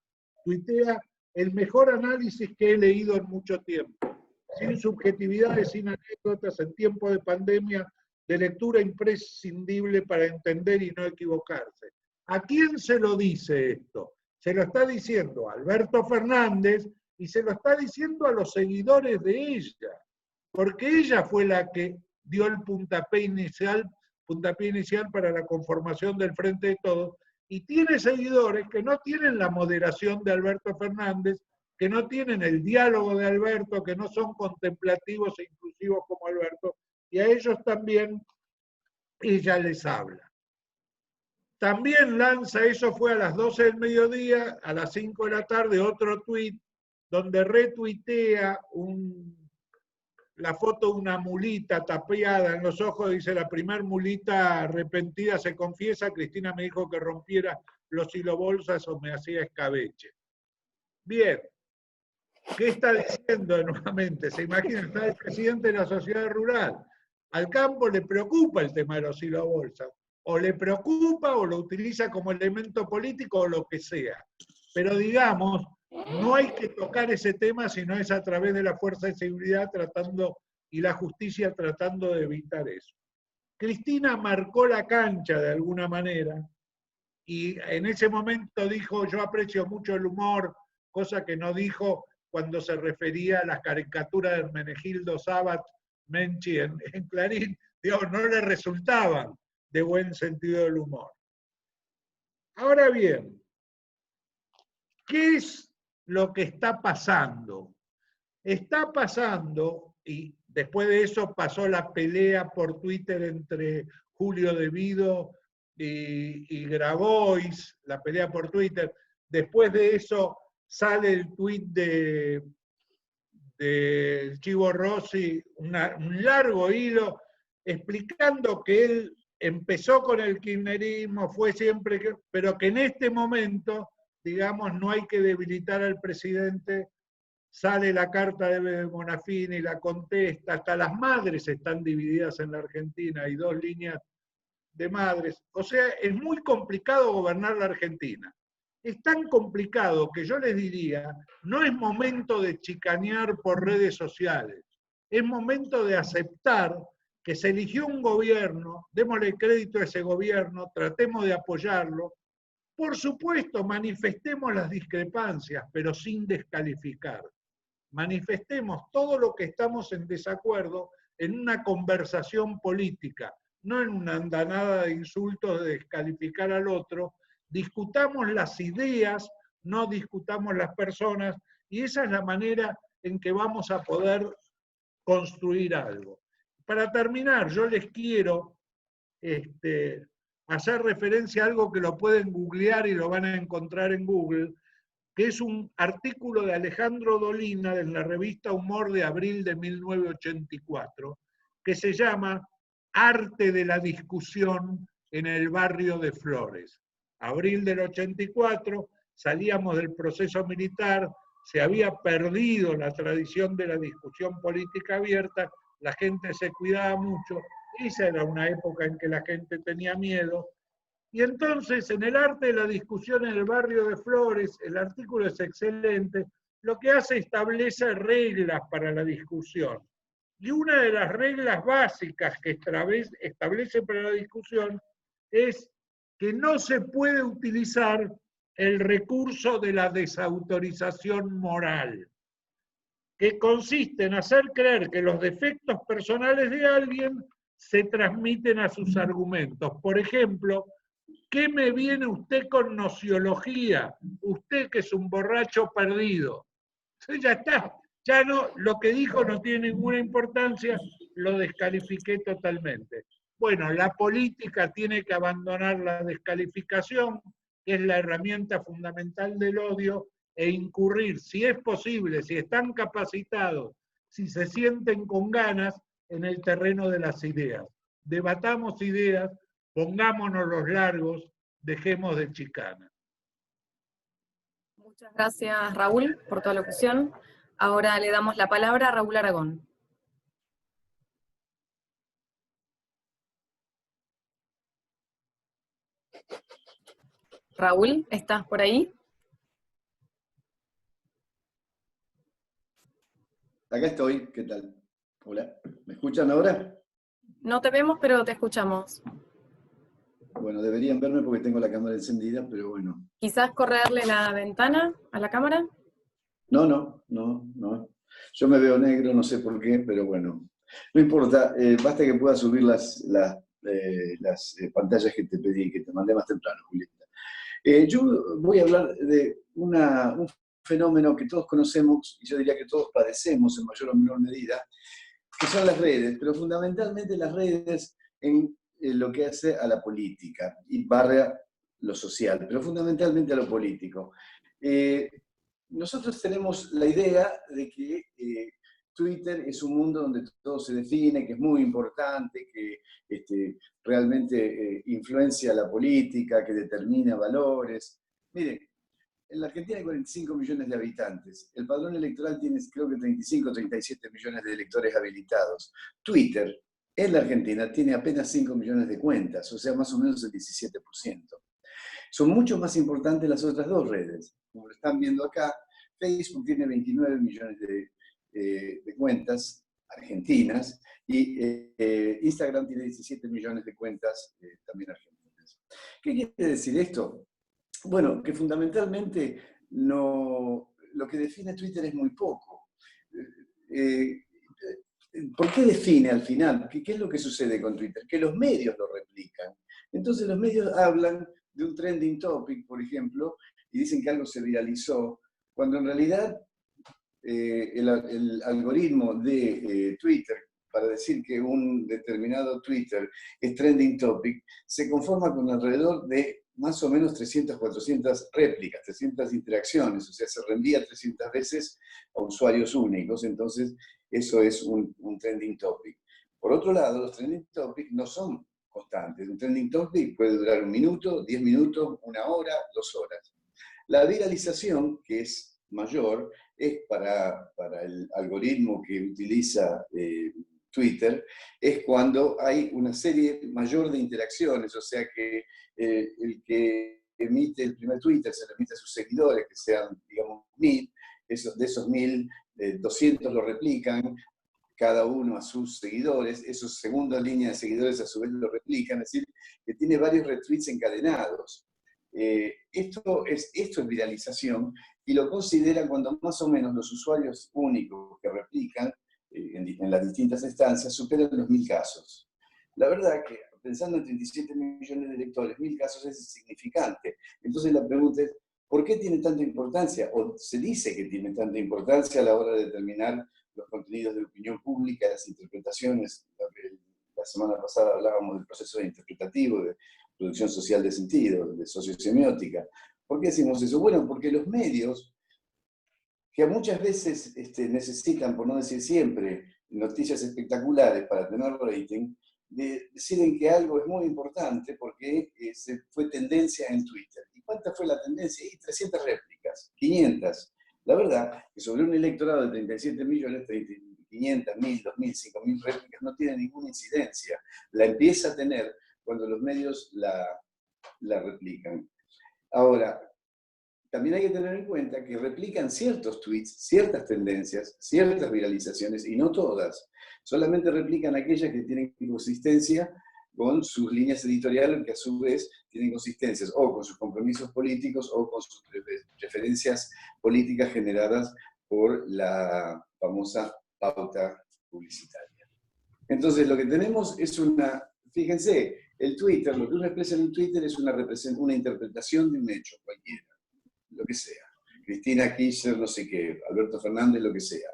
tuitea: el mejor análisis que he leído en mucho tiempo, sin subjetividades, sin anécdotas, en tiempo de pandemia, de lectura imprescindible para entender y no equivocarse. ¿A quién se lo dice esto? Se lo está diciendo a Alberto Fernández y se lo está diciendo a los seguidores de ella, porque ella fue la que dio el puntapié inicial para la conformación del Frente de Todos, y tiene seguidores que no tienen la moderación de Alberto Fernández, que no tienen el diálogo de Alberto, que no son contemplativos e inclusivos como Alberto, y a ellos también ella les habla. También lanza, eso fue a las 12 del mediodía, a las 5 de la tarde, otro tuit donde retuitea la foto de una mulita tapiada en los ojos, dice: la primer mulita arrepentida se confiesa, Cristina me dijo que rompiera los silobolsas o me hacía escabeche. Bien, ¿qué está diciendo nuevamente? Se imagina, está el presidente de la sociedad rural. Al campo le preocupa el tema de los silobolsas, o le preocupa o lo utiliza como elemento político o lo que sea. Pero digamos, no hay que tocar ese tema si no es a través de la fuerza de seguridad y la justicia tratando de evitar eso. Cristina marcó la cancha de alguna manera y en ese momento dijo: yo aprecio mucho el humor, cosa que no dijo cuando se refería a las caricaturas de Hermenegildo Sabat Menchi en Clarín. Digo, no le resultaban de buen sentido del humor. Ahora bien, ¿qué es lo que está pasando? Está pasando, y después de eso pasó la pelea por Twitter entre Julio De Vido y Grabois, la pelea por Twitter. Después de eso sale el tuit de Chivo Rossi, un largo hilo explicando que él empezó con el kirchnerismo, fue siempre, pero que en este momento, digamos, no hay que debilitar al presidente. Sale la carta de Bonafini, la contesta, hasta las madres están divididas en la Argentina, hay 2 líneas de madres. O sea, es muy complicado gobernar la Argentina. Es tan complicado que yo les diría, no es momento de chicanear por redes sociales, es momento de aceptar que se eligió un gobierno, démosle crédito a ese gobierno, tratemos de apoyarlo. Por supuesto, manifestemos las discrepancias, pero sin descalificar. Manifestemos todo lo que estamos en desacuerdo en una conversación política, no en una andanada de insultos de descalificar al otro. Discutamos las ideas, no discutamos las personas, y esa es la manera en que vamos a poder construir algo. Para terminar, yo les quiero hacer referencia a algo que lo pueden googlear y lo van a encontrar en Google, que es un artículo de Alejandro Dolina en la revista Humor de abril de 1984, que se llama Arte de la discusión en el barrio de Flores. Abril del 84, salíamos del proceso militar, se había perdido la tradición de la discusión política abierta, la gente se cuidaba mucho, esa era una época en que la gente tenía miedo. Y entonces, en el arte de la discusión en el barrio de Flores, el artículo es excelente, lo que hace establece reglas para la discusión. Y una de las reglas básicas que establece para la discusión es que no se puede utilizar el recurso de la desautorización moral, que consiste en hacer creer que los defectos personales de alguien se transmiten a sus argumentos. Por ejemplo, ¿qué me viene usted con nociología? Usted que es un borracho perdido. Entonces ya está, ya no, lo que dijo no tiene ninguna importancia, lo descalifiqué totalmente. Bueno, la política tiene que abandonar la descalificación, que es la herramienta fundamental del odio, e incurrir, si es posible, si están capacitados, si se sienten con ganas, en el terreno de las ideas. Debatamos ideas, pongámonos los largos, dejemos de chicana. Muchas gracias, Raúl, por tu alocución. Ahora le damos la palabra a Raúl Aragón. Raúl, ¿estás por ahí? Acá estoy, ¿qué tal? Hola, ¿me escuchan ahora? No te vemos, pero te escuchamos. Bueno, deberían verme porque tengo la cámara encendida, pero bueno. ¿Quizás correrle la ventana a la cámara? No. Yo me veo negro, no sé por qué, pero bueno. No importa, basta que pueda subir las pantallas que te pedí, que te mandé más temprano, Julieta. Yo voy a hablar de un fenómeno que todos conocemos, y yo diría que todos padecemos en mayor o menor medida, que son las redes, pero fundamentalmente las redes en lo que hace a la política y barra lo social, pero fundamentalmente a lo político. Nosotros tenemos la idea de que Twitter es un mundo donde todo se define, que es muy importante, que realmente influencia la política, que determina valores. Miren, en la Argentina hay 45 millones de habitantes. El padrón electoral tiene, creo que 35 o 37 millones de electores habilitados. Twitter, en la Argentina, tiene apenas 5 millones de cuentas, o sea, más o menos el 17%. Son mucho más importantes las otras 2 redes. Como lo están viendo acá, Facebook tiene 29 millones de cuentas argentinas y Instagram tiene 17 millones de cuentas también argentinas. ¿Qué quiere decir esto? Bueno, que fundamentalmente lo que define Twitter es muy poco. ¿Por qué define al final? ¿Qué es lo que sucede con Twitter? Que los medios lo replican. Entonces los medios hablan de un trending topic, por ejemplo, y dicen que algo se viralizó, cuando en realidad el algoritmo de Twitter, para decir que un determinado Twitter es trending topic, se conforma con alrededor de más o menos 300, 400 réplicas, 300 interacciones, o sea, se reenvía 300 veces a usuarios únicos, entonces eso es un trending topic. Por otro lado, los trending topics no son constantes. Un trending topic puede durar 1 minuto, 10 minutos, 1 hora, 2 horas. La viralización, que es mayor, es para el algoritmo que utiliza Twitter, es cuando hay una serie mayor de interacciones, o sea que el que emite el primer Twitter se lo emite a sus seguidores, que sean, digamos, 1000, de esos 1000, 200 lo replican, cada uno a sus seguidores, esos segunda línea de seguidores a su vez lo replican, es decir, que tiene varios retweets encadenados. Esto es viralización, y lo consideran cuando más o menos los usuarios únicos que replican en las distintas instancias superan los 1000 casos. La verdad que, pensando en 37 millones de lectores, 1000 casos es insignificante. Entonces la pregunta es, ¿por qué tiene tanta importancia? O se dice que tiene tanta importancia a la hora de determinar los contenidos de opinión pública, las interpretaciones. La semana pasada hablábamos del proceso interpretativo, de producción social de sentido, de sociosemiótica. ¿Por qué decimos eso? Bueno, porque los medios, que muchas veces necesitan, por no decir siempre, noticias espectaculares para tener rating, deciden que algo es muy importante porque fue tendencia en Twitter. ¿Y cuánta fue la tendencia? Y 300 réplicas, 500. La verdad que sobre un electorado de 37 millones, 500, 1000, 2000, 5000 réplicas no tiene ninguna incidencia. La empieza a tener cuando los medios la replican. Ahora, también hay que tener en cuenta que replican ciertos tweets, ciertas tendencias, ciertas viralizaciones, y no todas. Solamente replican aquellas que tienen consistencia con sus líneas editoriales, que a su vez tienen consistencias o con sus compromisos políticos o con sus preferencias políticas generadas por la famosa pauta publicitaria. Entonces, lo que tenemos es fíjense, el Twitter, lo que uno expresa en un Twitter es una interpretación de un hecho, cualquiera, lo que sea. Cristina Kirchner, no sé qué, Alberto Fernández, lo que sea.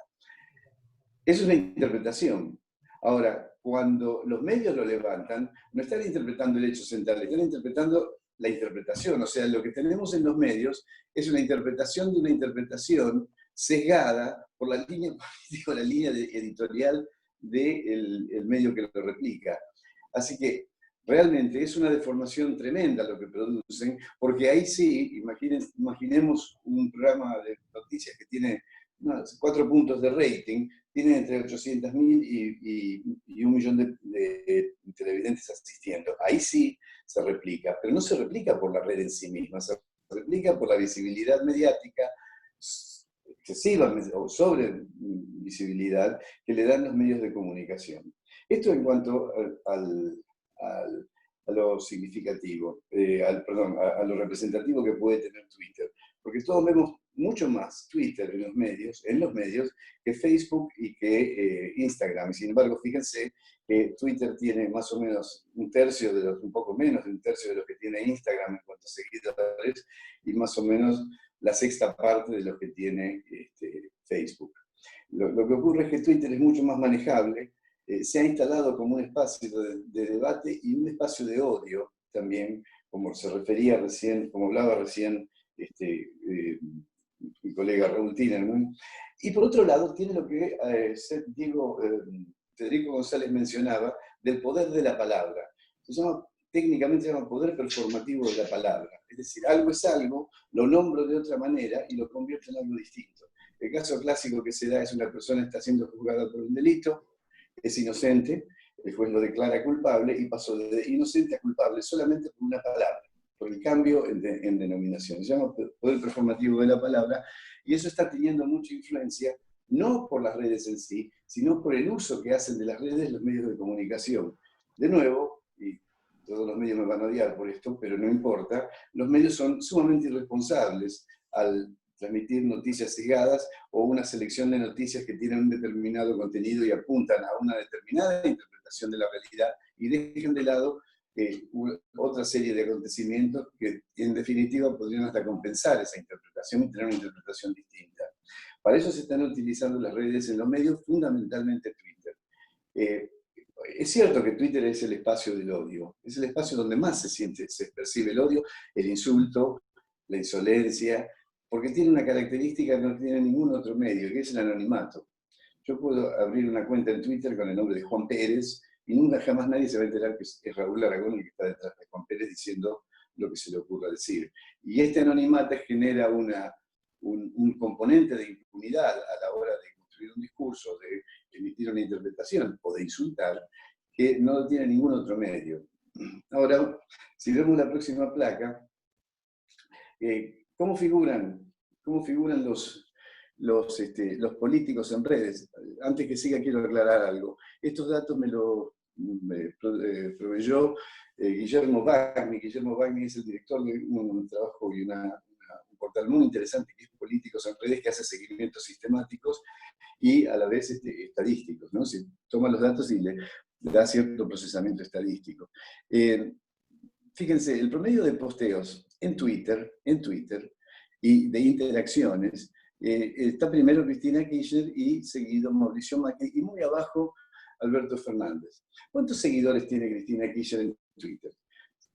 Es una interpretación. Ahora, cuando los medios lo levantan, no están interpretando el hecho central, están interpretando la interpretación. O sea, lo que tenemos en los medios es una interpretación de una interpretación sesgada por la línea política, la línea editorial del medio que lo replica. Así que realmente es una deformación tremenda lo que producen, porque ahí sí, imaginemos un programa de noticias que tiene 4 puntos de rating, tiene entre 800.000 y 1 millón de televidentes asistiendo. Ahí sí se replica, pero no se replica por la red en sí misma, se replica por la visibilidad mediática excesiva o sobre visibilidad que le dan los medios de comunicación. Esto en cuanto a lo significativo, a lo representativo que puede tener Twitter. Porque todos vemos mucho más Twitter en los medios que Facebook y que Instagram. Y sin embargo, fíjense que Twitter tiene más o menos un poco menos de un tercio de los que tiene Instagram en cuanto a seguidores, y más o menos la 6ª parte de los que tiene Facebook. Lo que ocurre es que Twitter es mucho más manejable, se ha instalado como un espacio de debate y un espacio de odio también, como se refería recién, como hablaba recién mi colega Raúl Tinerman. Y por otro lado, tiene lo que Federico González mencionaba, del poder de la palabra. Técnicamente se llama poder performativo de la palabra. Es decir, algo es algo, lo nombro de otra manera y lo convierto en algo distinto. El caso clásico que se da es una persona está siendo juzgada por un delito, es inocente, el juez lo declara culpable y pasó de inocente a culpable solamente por una palabra, por el cambio en denominación. Se llama poder performativo de la palabra, y eso está teniendo mucha influencia, no por las redes en sí, sino por el uso que hacen de las redes los medios de comunicación. De nuevo, y todos los medios me van a odiar por esto, pero no importa, los medios son sumamente irresponsables al transmitir noticias sesgadas o una selección de noticias que tienen un determinado contenido y apuntan a una determinada interpretación de la realidad y dejan de lado otra serie de acontecimientos que en definitiva podrían hasta compensar esa interpretación y tener una interpretación distinta. Para eso se están utilizando las redes en los medios, fundamentalmente Twitter. Es cierto que Twitter es el espacio del odio, es el espacio donde más se percibe el odio, el insulto, la insolencia, porque tiene una característica que no tiene ningún otro medio, que es el anonimato. Yo puedo abrir una cuenta en Twitter con el nombre de Juan Pérez y nunca jamás nadie se va a enterar que es Raúl Aragón el que está detrás de Juan Pérez diciendo lo que se le ocurra decir. Y este anonimato genera un componente de impunidad a la hora de construir un discurso, de emitir una interpretación o de insultar, que no tiene ningún otro medio. Ahora, si vemos la próxima placa, ¿cómo figuran los políticos en redes? Antes que siga, quiero aclarar algo. Estos datos me proveyó Guillermo Bagni. Guillermo Bagni es el director de un trabajo y un portal muy interesante que es Políticos en Redes, que hace seguimientos sistemáticos y a la vez estadísticos, ¿no? Se toma los datos y le da cierto procesamiento estadístico. Fíjense, el promedio de posteos en Twitter y de interacciones, está primero Cristina Kirchner y seguido Mauricio Macri y muy abajo Alberto Fernández. ¿Cuántos seguidores tiene Cristina Kirchner en Twitter?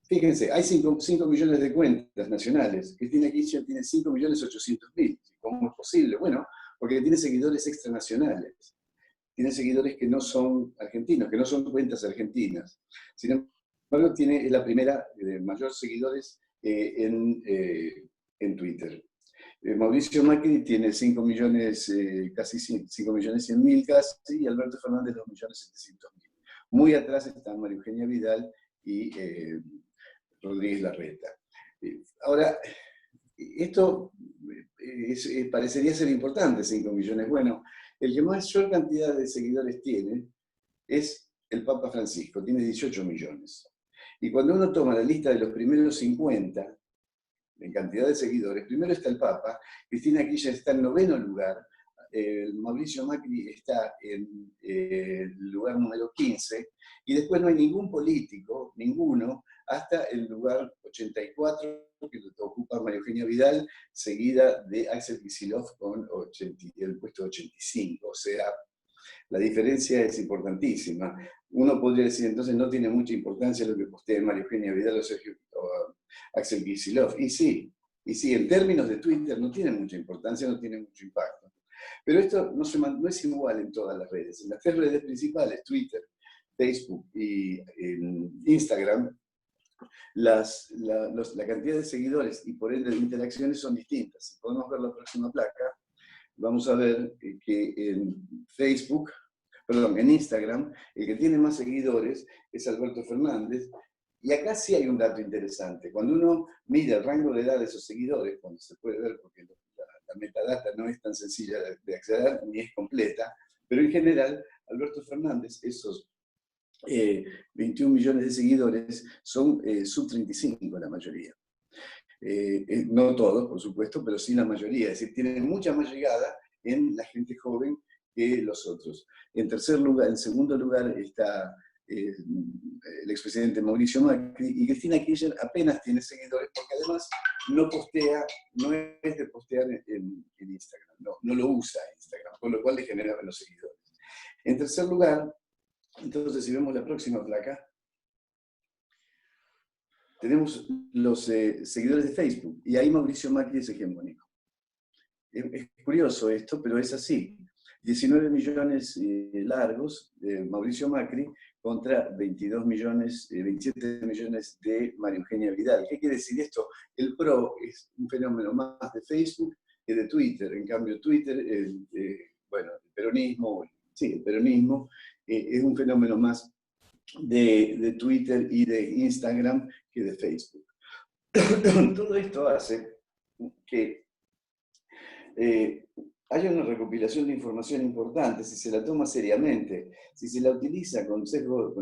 Fíjense, hay 5 millones de cuentas nacionales. Cristina Kirchner tiene 5.800.000. ¿Cómo es posible? Bueno, porque tiene seguidores extranacionales. Tiene seguidores que no son argentinos, que no son cuentas argentinas. Sin embargo, es la primera de mayor seguidores en Twitter. Mauricio Macri tiene 5 millones, casi 5.100.000 casi, y Alberto Fernández 2.700.000. Muy atrás están María Eugenia Vidal y Rodríguez Larreta. Ahora, esto parecería ser importante, 5 millones. Bueno, el que mayor cantidad de seguidores tiene es el Papa Francisco, tiene 18 millones. Y cuando uno toma la lista de los primeros 50, en cantidad de seguidores, primero está el Papa, Cristina Kirchner está en 9º lugar, Mauricio Macri está en el lugar número 15, y después no hay ningún político, ninguno, hasta el lugar 84, que lo ocupa María Eugenia Vidal, seguida de Axel Kicillof con el puesto 85. O sea, la diferencia es importantísima. Uno podría decir, entonces no tiene mucha importancia lo que postea María Eugenia Vidal o Axel Kicillof. Y sí, en términos de Twitter no tiene mucha importancia, no tiene mucho impacto. Pero esto no es igual en todas las redes. En las 3 redes principales, Twitter, Facebook y Instagram, la cantidad de seguidores y por ende de interacciones son distintas. Si podemos ver la próxima placa, vamos a ver que en Instagram, el que tiene más seguidores es Alberto Fernández. Y acá sí hay un dato interesante. Cuando uno mide el rango de edad de esos seguidores, cuando se puede ver, porque la metadata no es tan sencilla de acceder ni es completa, pero en general, Alberto Fernández, esos 21 millones de seguidores son sub-35 la mayoría. No todos, por supuesto, pero sí la mayoría. Es decir, tienen mucha más llegada en la gente joven que los otros. En segundo lugar está el expresidente Mauricio Macri, y Cristina Kirchner apenas tiene seguidores, porque además no es de postear en Instagram, no lo usa Instagram, con lo cual le genera menos seguidores. En tercer lugar, entonces si vemos la próxima placa, tenemos los seguidores de Facebook, y ahí Mauricio Macri es hegemónico. Es curioso esto, pero es así. 19 millones largos de Mauricio Macri contra 27 millones de María Eugenia Vidal. ¿Qué quiere decir esto? El PRO es un fenómeno más de Facebook que de Twitter. En cambio, Twitter, el peronismo es un fenómeno más de Twitter y de Instagram que de Facebook. Todo esto hace que haya una recopilación de información importante, si se la toma seriamente, si se la utiliza con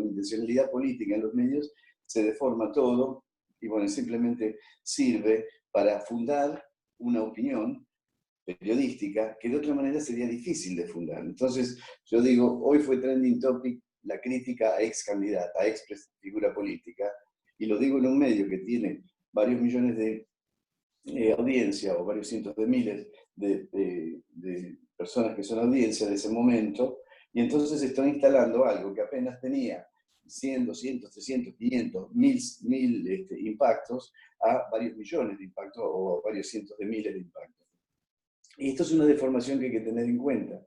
intencionalidad política en los medios, se deforma todo y bueno, simplemente sirve para fundar una opinión periodística que de otra manera sería difícil de fundar. Entonces, yo digo, hoy fue trending topic la crítica a ex candidata, a ex figura política, y lo digo en un medio que tiene varios millones de audiencia o varios cientos de miles de personas que son audiencia de ese momento, y entonces están instalando algo que apenas tenía 100, 200, 300, 500, 1000 impactos a varios millones de impactos o a varios cientos de miles de impactos. Y esto es una deformación que hay que tener en cuenta.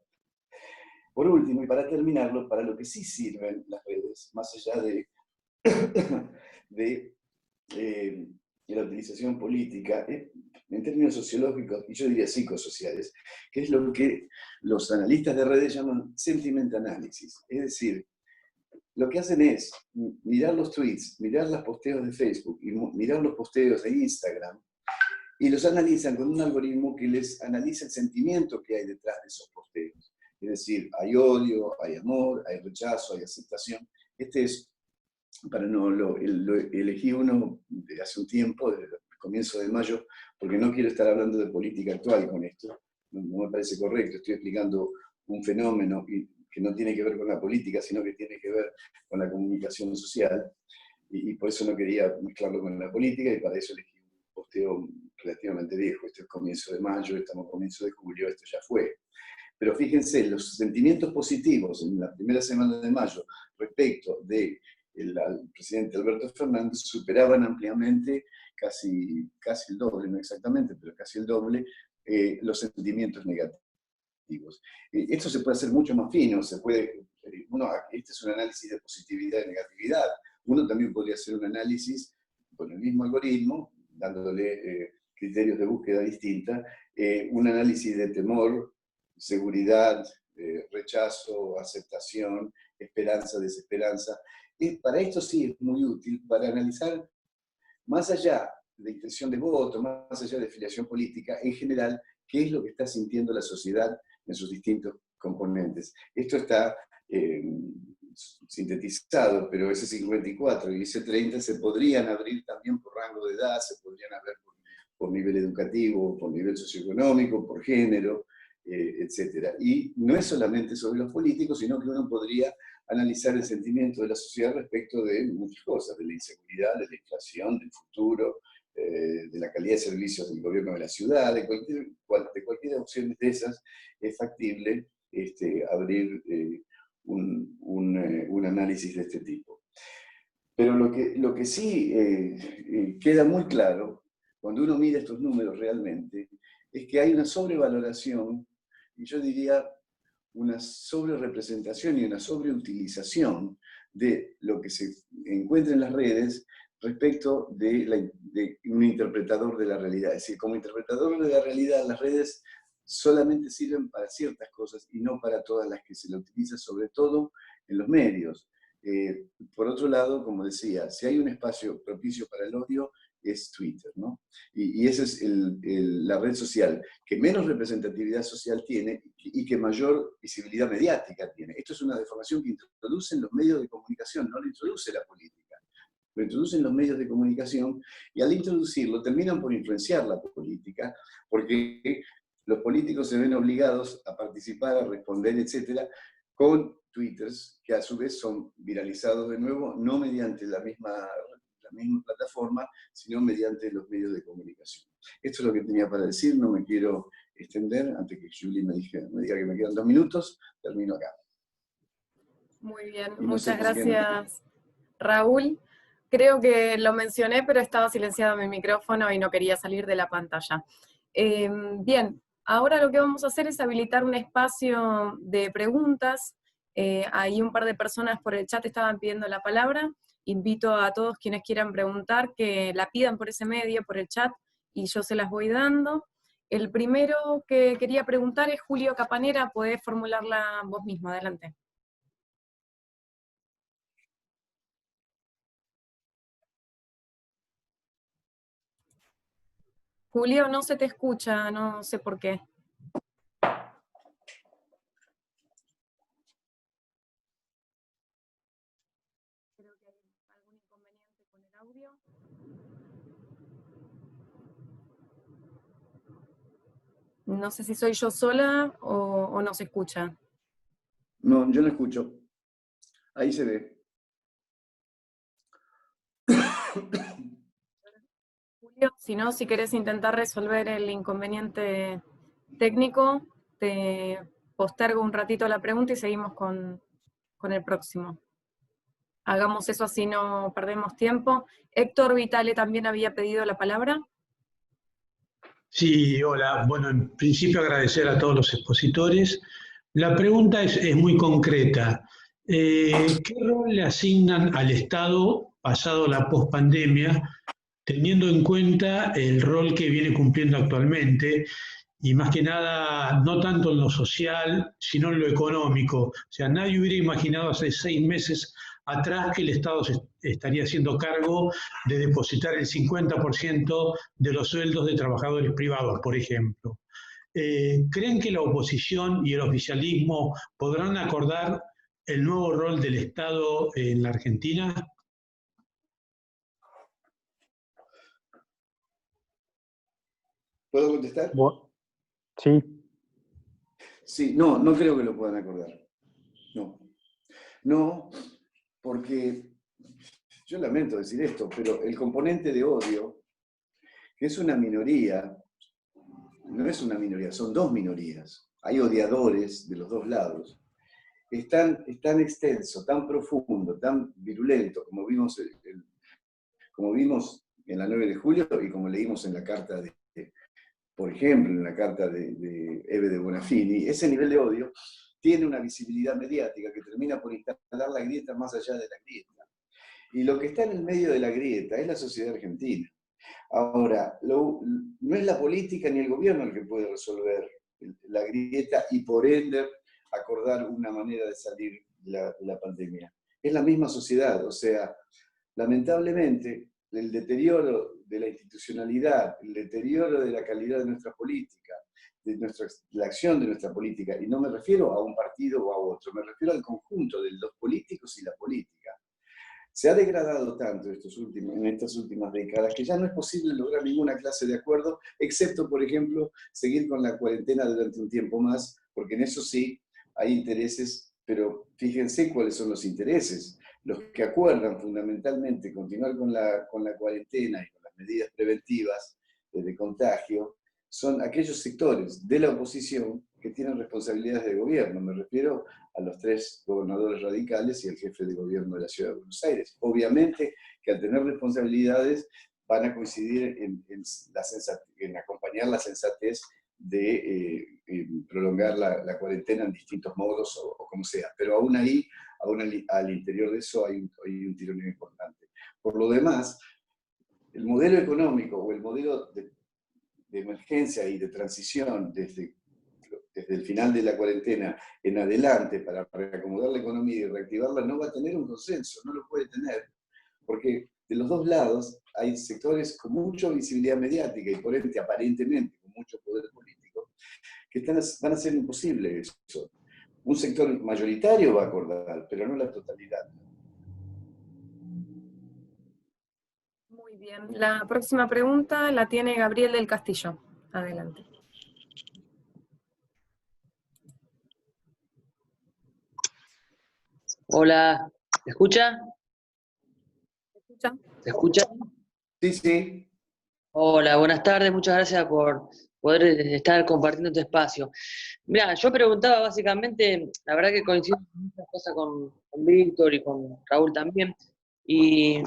Por último, y para terminarlo, para lo que sí sirven las redes, más allá de, de la utilización política, en términos sociológicos, y yo diría psicosociales, que es lo que los analistas de redes llaman sentiment analysis. Es decir, lo que hacen es mirar los tweets, mirar los posteos de Facebook y mirar los posteos de Instagram, y los analizan con un algoritmo que les analiza el sentimiento que hay detrás de esos posteos. Es decir, hay odio, hay amor, hay rechazo, hay aceptación. Este es, para no lo elegí uno de hace un tiempo, desde el comienzo de mayo, porque no quiero estar hablando de política actual con esto. No me parece correcto, estoy explicando un fenómeno que no tiene que ver con la política, sino que tiene que ver con la comunicación social, y por eso no quería mezclarlo con la política, y para eso elegí un posteo relativamente viejo. Este es comienzo de mayo, estamos a comienzo de julio, esto ya fue. Pero fíjense, los sentimientos positivos en la primera semana de mayo respecto del presidente Alberto Fernández superaban ampliamente, casi el doble, no exactamente, pero casi el doble, los sentimientos negativos. Esto se puede hacer mucho más fino, este es un análisis de positividad y negatividad. Uno también podría hacer un análisis con el mismo algoritmo, dándole criterios de búsqueda distinta, un análisis de temor, seguridad, rechazo, aceptación, esperanza, desesperanza. Y para esto sí es muy útil, para analizar, más allá de intención de voto, más allá de filiación política, en general, qué es lo que está sintiendo la sociedad en sus distintos componentes. Esto está sintetizado, pero ese 54 y ese 30 se podrían abrir también por rango de edad, se podrían abrir por nivel educativo, por nivel socioeconómico, por género, etc. Y no es solamente sobre los políticos, sino que uno podría analizar el sentimiento de la sociedad respecto de muchas cosas, de la inseguridad, de la inflación, del futuro, de la calidad de servicios del gobierno de la ciudad, de cualquier opción de esas. Es factible abrir un análisis de este tipo. Pero lo que sí queda muy claro, cuando uno mira estos números realmente, es que hay una sobrevaloración, y yo diría una sobrerepresentación y una sobreutilización de lo que se encuentra en las redes respecto de un interpretador de la realidad. Es decir, como interpretador de la realidad, las redes solamente sirven para ciertas cosas y no para todas las que se la utiliza, sobre todo en los medios. Por otro lado, como decía, si hay un espacio propicio para el odio, es Twitter, ¿no? Y esa es la red social que menos representatividad social tiene y que mayor visibilidad mediática tiene. Esto es una deformación que introducen los medios de comunicación, no lo introduce la política. Lo introducen los medios de comunicación, y al introducirlo terminan por influenciar la política, porque los políticos se ven obligados a participar, a responder, etcétera, con twitters que a su vez son viralizados de nuevo, no mediante la misma plataforma, sino mediante los medios de comunicación. Esto es lo que tenía para decir, no me quiero extender, antes que Julie me diga que me quedan 2 minutos, termino acá. Muy bien, no muchas gracias, Raúl. Creo que lo mencioné, pero estaba silenciado mi micrófono y no quería salir de la pantalla. Bien, ahora lo que vamos a hacer es habilitar un espacio de preguntas. Hay un par de personas por el chat estaban pidiendo la palabra. Invito a todos quienes quieran preguntar que la pidan por ese medio, por el chat, y yo se las voy dando. El primero que quería preguntar es Julio Capanera. Podés formularla vos mismo, adelante. Julio, no se te escucha, no sé por qué. Creo que hay algún inconveniente con el audio. No sé si soy yo sola o no se escucha. No, yo no escucho. Ahí se ve. Julio, si no, si querés intentar resolver el inconveniente técnico, te postergo un ratito la pregunta y seguimos con el próximo. Hagamos eso así no perdemos tiempo. Héctor Vitale también había pedido la palabra. Sí, hola. Bueno, en principio agradecer a todos los expositores. La pregunta es muy concreta. ¿Qué rol le asignan al Estado pasado la pospandemia, teniendo en cuenta el rol que viene cumpliendo actualmente? Y más que nada, no tanto en lo social, sino en lo económico. O sea, nadie hubiera imaginado hace 6 meses atrás que el Estado se estaría haciendo cargo de depositar el 50% de los sueldos de trabajadores privados, por ejemplo. ¿Creen que la oposición y el oficialismo podrán acordar el nuevo rol del Estado en la Argentina? ¿Puedo contestar? Sí. Sí, no, no creo que lo puedan acordar. No. No, porque yo lamento decir esto, pero el componente de odio, que es una minoría, no es una minoría, son dos minorías. Hay odiadores de los dos lados. Es tan extenso, tan profundo, tan virulento, como vimos en la 9 de julio y como leímos en la carta por ejemplo, en la carta de Eve de Bonafini. Ese nivel de odio tiene una visibilidad mediática que termina por instalar la grieta más allá de la grieta. Y lo que está en el medio de la grieta es la sociedad argentina. Ahora, no es la política ni el gobierno el que puede resolver la grieta y por ende acordar una manera de salir de la pandemia. Es la misma sociedad, o sea, lamentablemente el deterioro de la institucionalidad, el deterioro de la calidad de nuestra política, de la acción de nuestra política, y no me refiero a un partido o a otro, me refiero al conjunto de los políticos y la política. Se ha degradado tanto en estas últimas décadas que ya no es posible lograr ninguna clase de acuerdo, excepto, por ejemplo, seguir con la cuarentena durante un tiempo más, porque en eso sí hay intereses, pero fíjense cuáles son los intereses. Los que acuerdan fundamentalmente continuar con la cuarentena y con las medidas preventivas de contagio son aquellos sectores de la oposición que tienen responsabilidades de gobierno. Me refiero a los 3 gobernadores radicales y al jefe de gobierno de la Ciudad de Buenos Aires. Obviamente que al tener responsabilidades van a coincidir en acompañar la sensatez de prolongar la cuarentena en distintos modos o como sea. Pero aún ahí, al interior de eso hay un tironeo importante. Por lo demás, el modelo económico o el modelo de emergencia y de transición desde el final de la cuarentena en adelante para reacomodar la economía y reactivarla no va a tener un consenso, no lo puede tener, porque de los dos lados hay sectores con mucha visibilidad mediática y por ende aparentemente con mucho poder político que van a hacer imposible eso. Un sector mayoritario va a acordar, pero no la totalidad. Muy bien. La próxima pregunta la tiene Gabriel del Castillo. Adelante. Hola, ¿se escucha? ¿Se escucha? ¿Se escucha? Sí, sí. Hola, buenas tardes, muchas gracias por poder estar compartiendo este espacio. Mira, yo preguntaba básicamente, la verdad que coincido con muchas cosas con Víctor y con Raúl también, y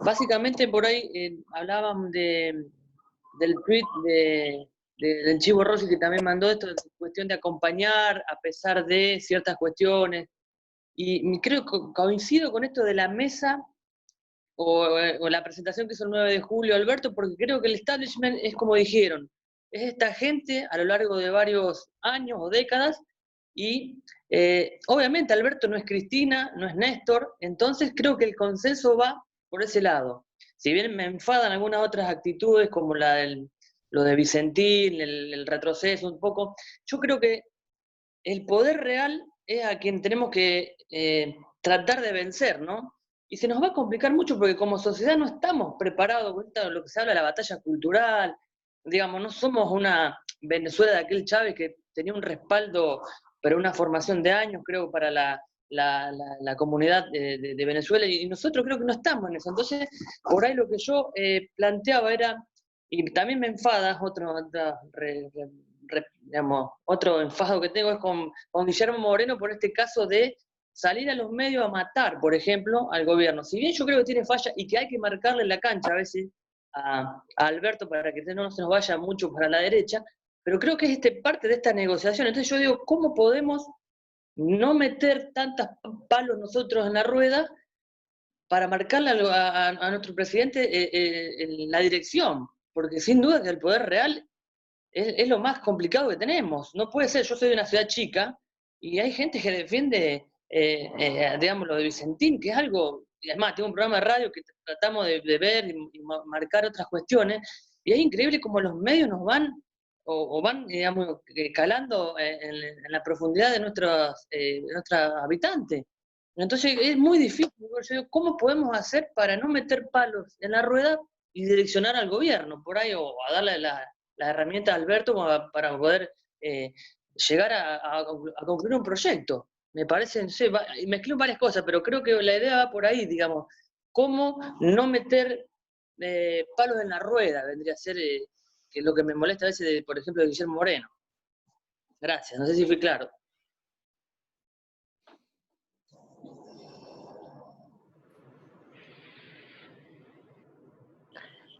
básicamente por ahí hablaban del tweet del Chivo Rossi que también mandó esto, de cuestión de acompañar a pesar de ciertas cuestiones, y creo que coincido con esto de la mesa o la presentación que hizo el 9 de julio Alberto, porque creo que el establishment es como dijeron, es esta gente a lo largo de varios años o décadas, y obviamente Alberto no es Cristina, no es Néstor, entonces creo que el consenso va por ese lado. Si bien me enfadan algunas otras actitudes como lo de Vicentín, el retroceso un poco, yo creo que el poder real es a quien tenemos que tratar de vencer, ¿no? Y se nos va a complicar mucho porque como sociedad no estamos preparados con lo que se habla de la batalla cultural, digamos, no somos una Venezuela de aquel Chávez que tenía un respaldo, pero una formación de años, creo, para la comunidad de Venezuela, y nosotros creo que no estamos en eso. Entonces, por ahí lo que yo planteaba era, y también me enfada, digamos, otro enfado que tengo es con Guillermo Moreno por este caso de salir a los medios a matar, por ejemplo, al gobierno. Si bien yo creo que tiene falla y que hay que marcarle la cancha a veces a Alberto para que no se nos vaya mucho para la derecha, pero creo que es parte de esta negociación. Entonces yo digo, ¿cómo podemos no meter tantos palos nosotros en la rueda para marcarle a nuestro presidente en la dirección, porque sin duda que el poder real es lo más complicado que tenemos. No puede ser, yo soy de una ciudad chica y hay gente que defiende, digamos, lo de Vicentín, que es algo, y además tengo un programa de radio que tratamos de ver y marcar otras cuestiones, y es increíble cómo los medios nos van, o van, digamos, calando en la profundidad de nuestros habitantes. Entonces es muy difícil. Yo digo, ¿cómo podemos hacer para no meter palos en la rueda y direccionar al gobierno por ahí, o a darle la herramienta a Alberto para poder llegar a concluir un proyecto? Me parece, no sé, mezcló varias cosas, pero creo que la idea va por ahí, digamos, cómo no meter palos en la rueda, vendría a ser que lo que me molesta a veces, por ejemplo, de Guillermo Moreno. Gracias, no sé si fui claro.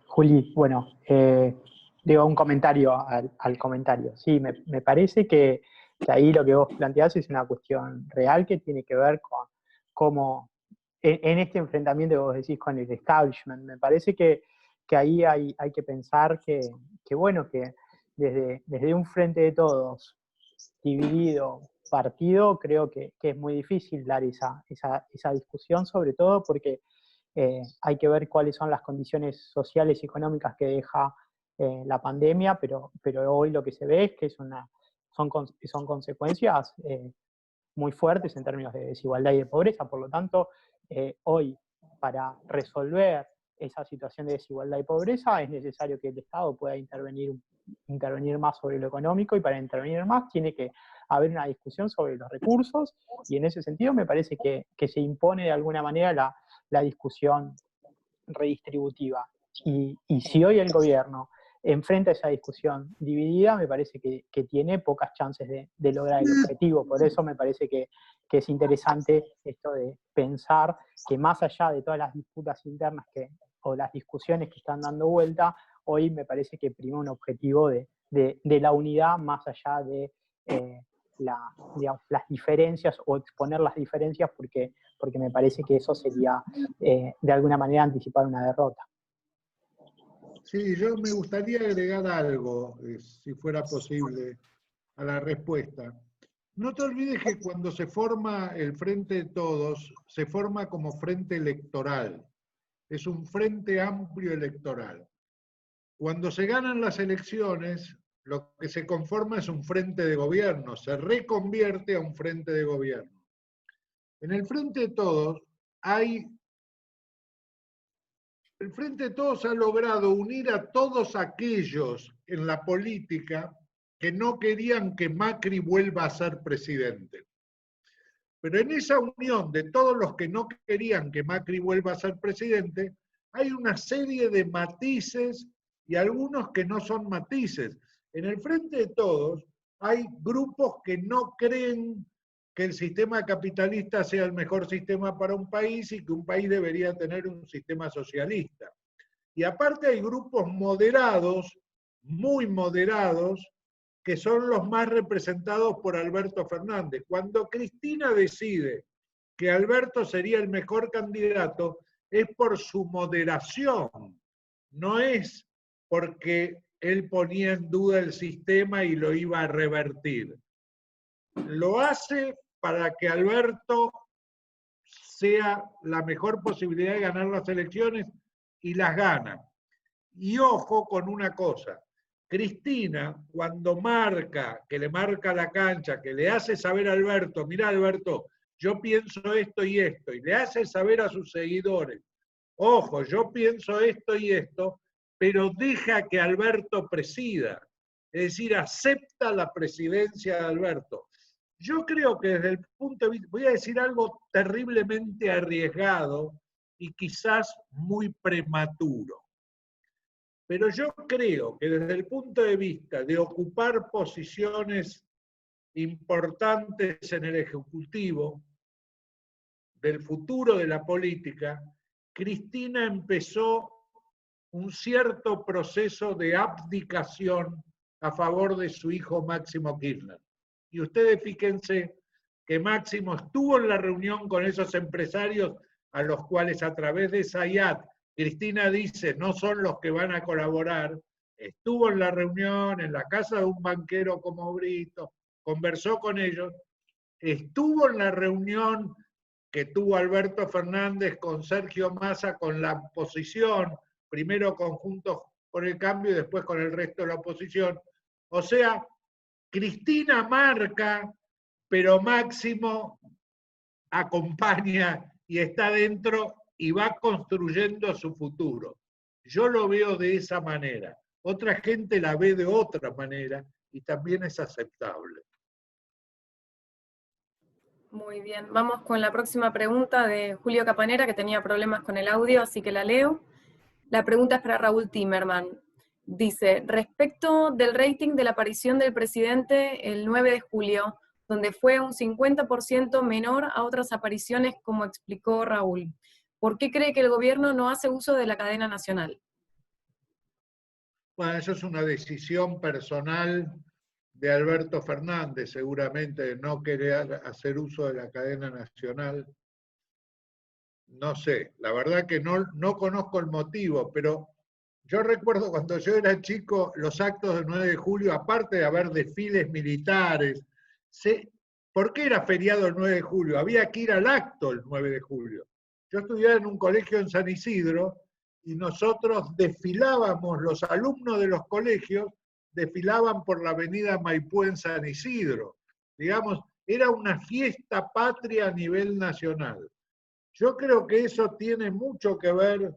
Juli, bueno, digo un comentario al comentario. Sí, me parece que ahí lo que vos planteás es una cuestión real que tiene que ver con cómo, en este enfrentamiento que vos decís con el establishment, me parece que ahí hay que pensar que bueno, que desde un frente de todos dividido, partido, creo que es muy difícil dar esa discusión, sobre todo porque hay que ver cuáles son las condiciones sociales y económicas que deja la pandemia, pero hoy lo que se ve es que son consecuencias muy fuertes en términos de desigualdad y de pobreza. Por lo tanto, hoy, para resolver esa situación de desigualdad y pobreza, es necesario que el Estado pueda intervenir más sobre lo económico, y para intervenir más tiene que haber una discusión sobre los recursos, y en ese sentido me parece que se impone de alguna manera la discusión redistributiva. Y si hoy el gobierno enfrenta esa discusión dividida, me parece que tiene pocas chances de lograr el objetivo. Por eso me parece que es interesante esto de pensar que más allá de todas las disputas internas o las discusiones que están dando vuelta, hoy me parece que prima un objetivo de la unidad más allá de digamos, las diferencias, o exponer las diferencias, porque me parece que eso sería de alguna manera anticipar una derrota. Sí, yo me gustaría agregar algo, si fuera posible, a la respuesta. No te olvides que cuando se forma el Frente de Todos, se forma como frente electoral. Es un frente amplio electoral. Cuando se ganan las elecciones, lo que se conforma es un frente de gobierno, se reconvierte a un frente de gobierno. En el Frente de Todos el Frente de Todos ha logrado unir a todos aquellos en la política que no querían que Macri vuelva a ser presidente. Pero en esa unión de todos los que no querían que Macri vuelva a ser presidente, hay una serie de matices y algunos que no son matices. En el Frente de Todos hay grupos que no creen que el sistema capitalista sea el mejor sistema para un país y que un país debería tener un sistema socialista. Y aparte hay grupos moderados, muy moderados, que son los más representados por Alberto Fernández. Cuando Cristina decide que Alberto sería el mejor candidato, es por su moderación, no es porque él ponía en duda el sistema y lo iba a revertir. Lo hace para que Alberto sea la mejor posibilidad de ganar las elecciones, y las gana. Y ojo con una cosa, Cristina, cuando que le marca la cancha, que le hace saber a Alberto, mira Alberto, yo pienso esto y esto, y le hace saber a sus seguidores, ojo, yo pienso esto y esto, pero deja que Alberto presida, es decir, acepta la presidencia de Alberto. Yo creo que desde el punto de vista, voy a decir algo terriblemente arriesgado y quizás muy prematuro, pero yo creo que desde el punto de vista de ocupar posiciones importantes en el Ejecutivo, del futuro de la política, Cristina empezó un cierto proceso de abdicación a favor de su hijo Máximo Kirchner. Y ustedes fíjense que Máximo estuvo en la reunión con esos empresarios a los cuales a través de SAIAT, Cristina dice, no son los que van a colaborar, estuvo en la reunión, en la casa de un banquero como Brito, conversó con ellos, estuvo en la reunión que tuvo Alberto Fernández con Sergio Massa, con la oposición, primero con Juntos por el Cambio y después con el resto de la oposición. O sea, Cristina marca, pero Máximo acompaña y está dentro y va construyendo su futuro. Yo lo veo de esa manera. Otra gente la ve de otra manera y también es aceptable. Muy bien, vamos con la próxima pregunta de Julio Capanera, que tenía problemas con el audio, así que la leo. La pregunta es para Raúl Timerman. Dice, respecto del rating de la aparición del presidente el 9 de julio, donde fue un 50% menor a otras apariciones, como explicó Raúl, ¿por qué cree que el gobierno no hace uso de la cadena nacional? Bueno, eso es una decisión personal de Alberto Fernández, seguramente, de no querer hacer uso de la cadena nacional. No sé, la verdad que no conozco el motivo, pero yo recuerdo cuando yo era chico, los actos del 9 de julio, aparte de haber desfiles militares, ¿por qué era feriado el 9 de julio? Había que ir al acto el 9 de julio. Yo estudiaba en un colegio en San Isidro y nosotros desfilábamos, los alumnos de los colegios desfilaban por la avenida Maipú en San Isidro. Digamos, era una fiesta patria a nivel nacional. Yo creo que eso tiene mucho que ver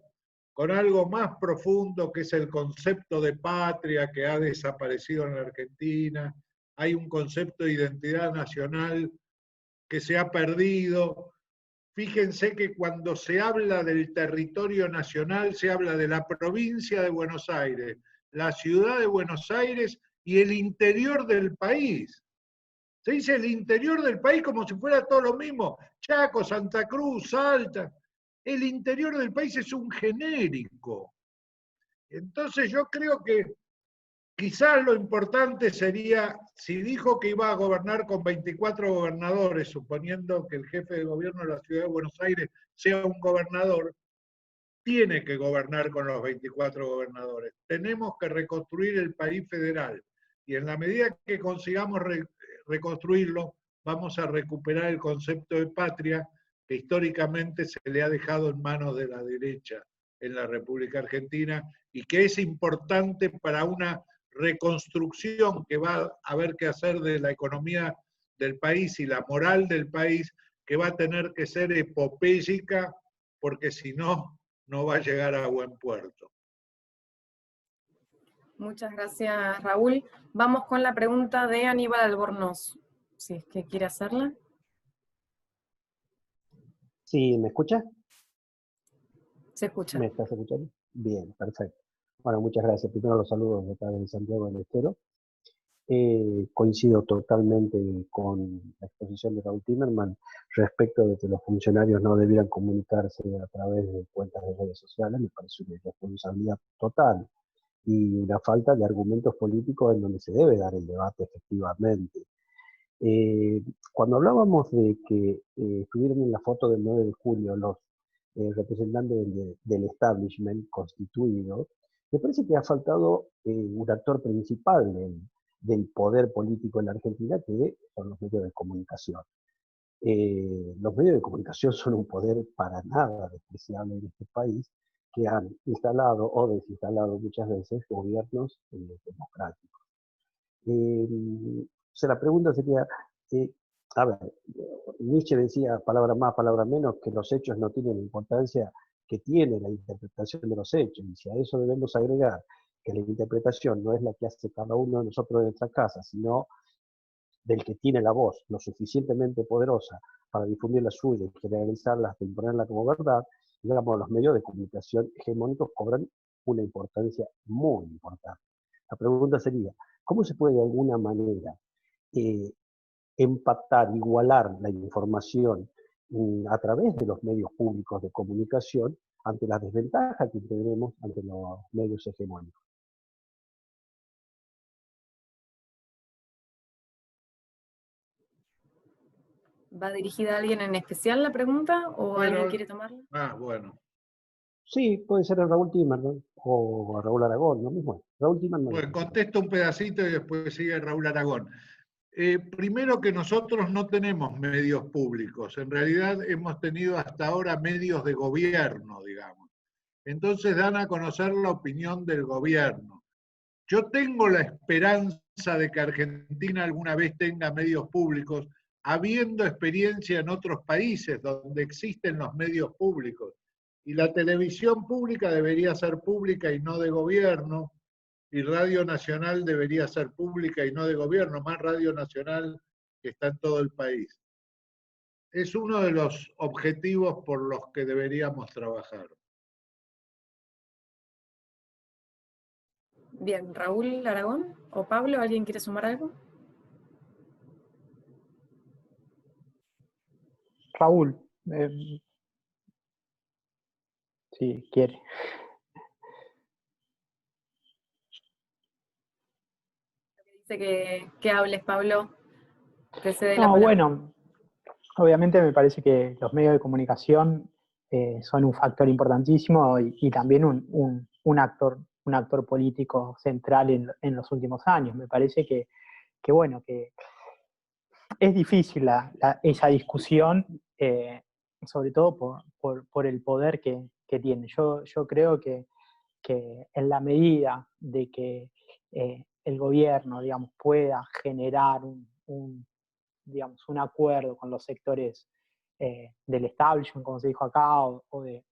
con algo más profundo, que es el concepto de patria que ha desaparecido en la Argentina. Hay un concepto de identidad nacional que se ha perdido. Fíjense que cuando se habla del territorio nacional, se habla de la provincia de Buenos Aires, la ciudad de Buenos Aires y el interior del país. Se dice el interior del país como si fuera todo lo mismo. Chaco, Santa Cruz, Salta. El interior del país es un genérico. Entonces yo creo que quizás lo importante sería, si dijo que iba a gobernar con 24 gobernadores, suponiendo que el jefe de gobierno de la ciudad de Buenos Aires sea un gobernador, tiene que gobernar con los 24 gobernadores. Tenemos que reconstruir el país federal. Y en la medida que consigamos reconstruirlo, vamos a recuperar el concepto de patria que históricamente se le ha dejado en manos de la derecha en la República Argentina y que es importante para una reconstrucción que va a haber que hacer de la economía del país y la moral del país, que va a tener que ser epopéyica, porque si no, no va a llegar a buen puerto. Muchas gracias, Raúl. Vamos con la pregunta de Aníbal Albornoz, si es que quiere hacerla. Sí, ¿me escucha? Se escucha. ¿Me estás escuchando? Bien, perfecto. Bueno, muchas gracias. Primero los saludos de acá de Santiago del Estero. Coincido totalmente con la exposición de Raúl Timerman respecto de que los funcionarios no debieran comunicarse a través de cuentas de redes sociales. Me parece una irresponsabilidad total y una falta de argumentos políticos en donde se debe dar el debate efectivamente. Cuando hablábamos de que estuvieron en la foto del 9 de julio los representantes del establishment constituido, me parece que ha faltado un actor principal del poder político en la Argentina, que son los medios de comunicación. Los medios de comunicación son un poder para nada despreciable en este país, que han instalado o desinstalado muchas veces gobiernos democráticos. O sea, la pregunta sería, a ver, Nietzsche decía, palabra más, palabra menos, que los hechos no tienen la importancia que tiene la interpretación de los hechos, y si a eso debemos agregar que la interpretación no es la que hace cada uno de nosotros en nuestra casa, sino del que tiene la voz lo suficientemente poderosa para difundir la suya y generalizarla hasta imponerla como verdad, digamos, los medios de comunicación hegemónicos cobran una importancia muy importante. La pregunta sería, ¿cómo se puede de alguna manera empatar, igualar la información a través de los medios públicos de comunicación ante las desventajas que tenemos ante los medios hegemónicos? ¿Va dirigida a alguien en especial la pregunta o Bueno, alguien quiere tomarla? Bueno. Sí, puede ser a Raúl Timerman o a Raúl Aragón, lo mismo. Raúl Timerman. Bueno, contesto un pedacito y después sigue Raúl Aragón. Primero que nosotros no tenemos medios públicos, en realidad hemos tenido hasta ahora medios de gobierno, digamos. Entonces dan a conocer la opinión del gobierno. Yo tengo la esperanza de que Argentina alguna vez tenga medios públicos, habiendo experiencia en otros países donde existen los medios públicos. Y la televisión pública debería ser pública y no de gobierno, y Radio Nacional debería ser pública y no de gobierno, más Radio Nacional que está en todo el país. Es uno de los objetivos por los que deberíamos trabajar. Bien, Raúl Aragón o Pablo, ¿alguien quiere sumar algo? Raúl, si quiere. Dice que hables, Pablo. Te cede la No, palabra. bueno, obviamente me parece que los medios de comunicación son un factor importantísimo y también un actor político central en los últimos años. Me parece que bueno, que es difícil esa discusión, sobre todo por el poder que tiene. Yo creo que en la medida de que el gobierno, digamos, pueda generar digamos, un acuerdo con los sectores del establishment, como se dijo acá, o de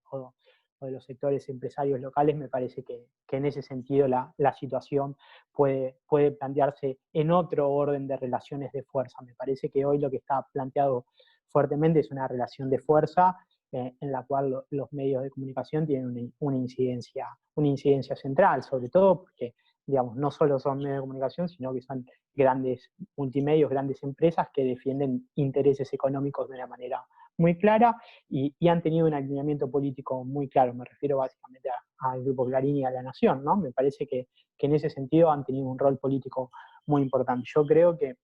los sectores empresarios locales, me parece que en ese sentido la situación puede plantearse en otro orden de relaciones de fuerza. Me parece que hoy lo que está planteado fuertemente es una relación de fuerza en la cual los medios de comunicación tienen una incidencia central, sobre todo porque, digamos, no solo son medios de comunicación, sino que son grandes multimedios, grandes empresas que defienden intereses económicos de una manera muy clara y han tenido un alineamiento político muy claro. Me refiero básicamente al Grupo Clarín y a La Nación, ¿no? Me parece que en ese sentido han tenido un rol político muy importante. Yo creo que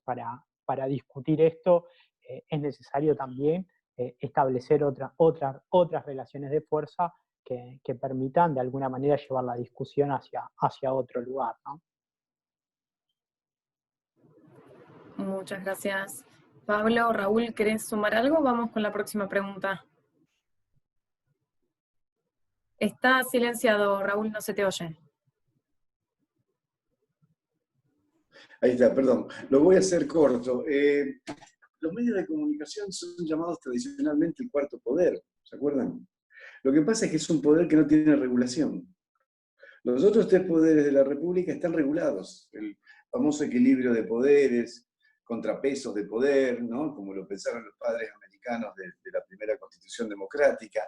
para discutir esto es necesario también establecer otras relaciones de fuerza que permitan de alguna manera llevar la discusión hacia otro lugar, ¿no? Muchas gracias, Pablo. Raúl, ¿querés sumar algo? Vamos con la próxima pregunta. Está silenciado, Raúl, no se te oye. Ahí está, perdón. Lo voy a hacer corto. Los medios de comunicación son llamados tradicionalmente el cuarto poder, ¿se acuerdan? Lo que pasa es que es un poder que no tiene regulación. Los otros tres poderes de la República están regulados. El famoso equilibrio de poderes, contrapesos de poder, ¿no? Como lo pensaron los padres americanos de la primera Constitución democrática,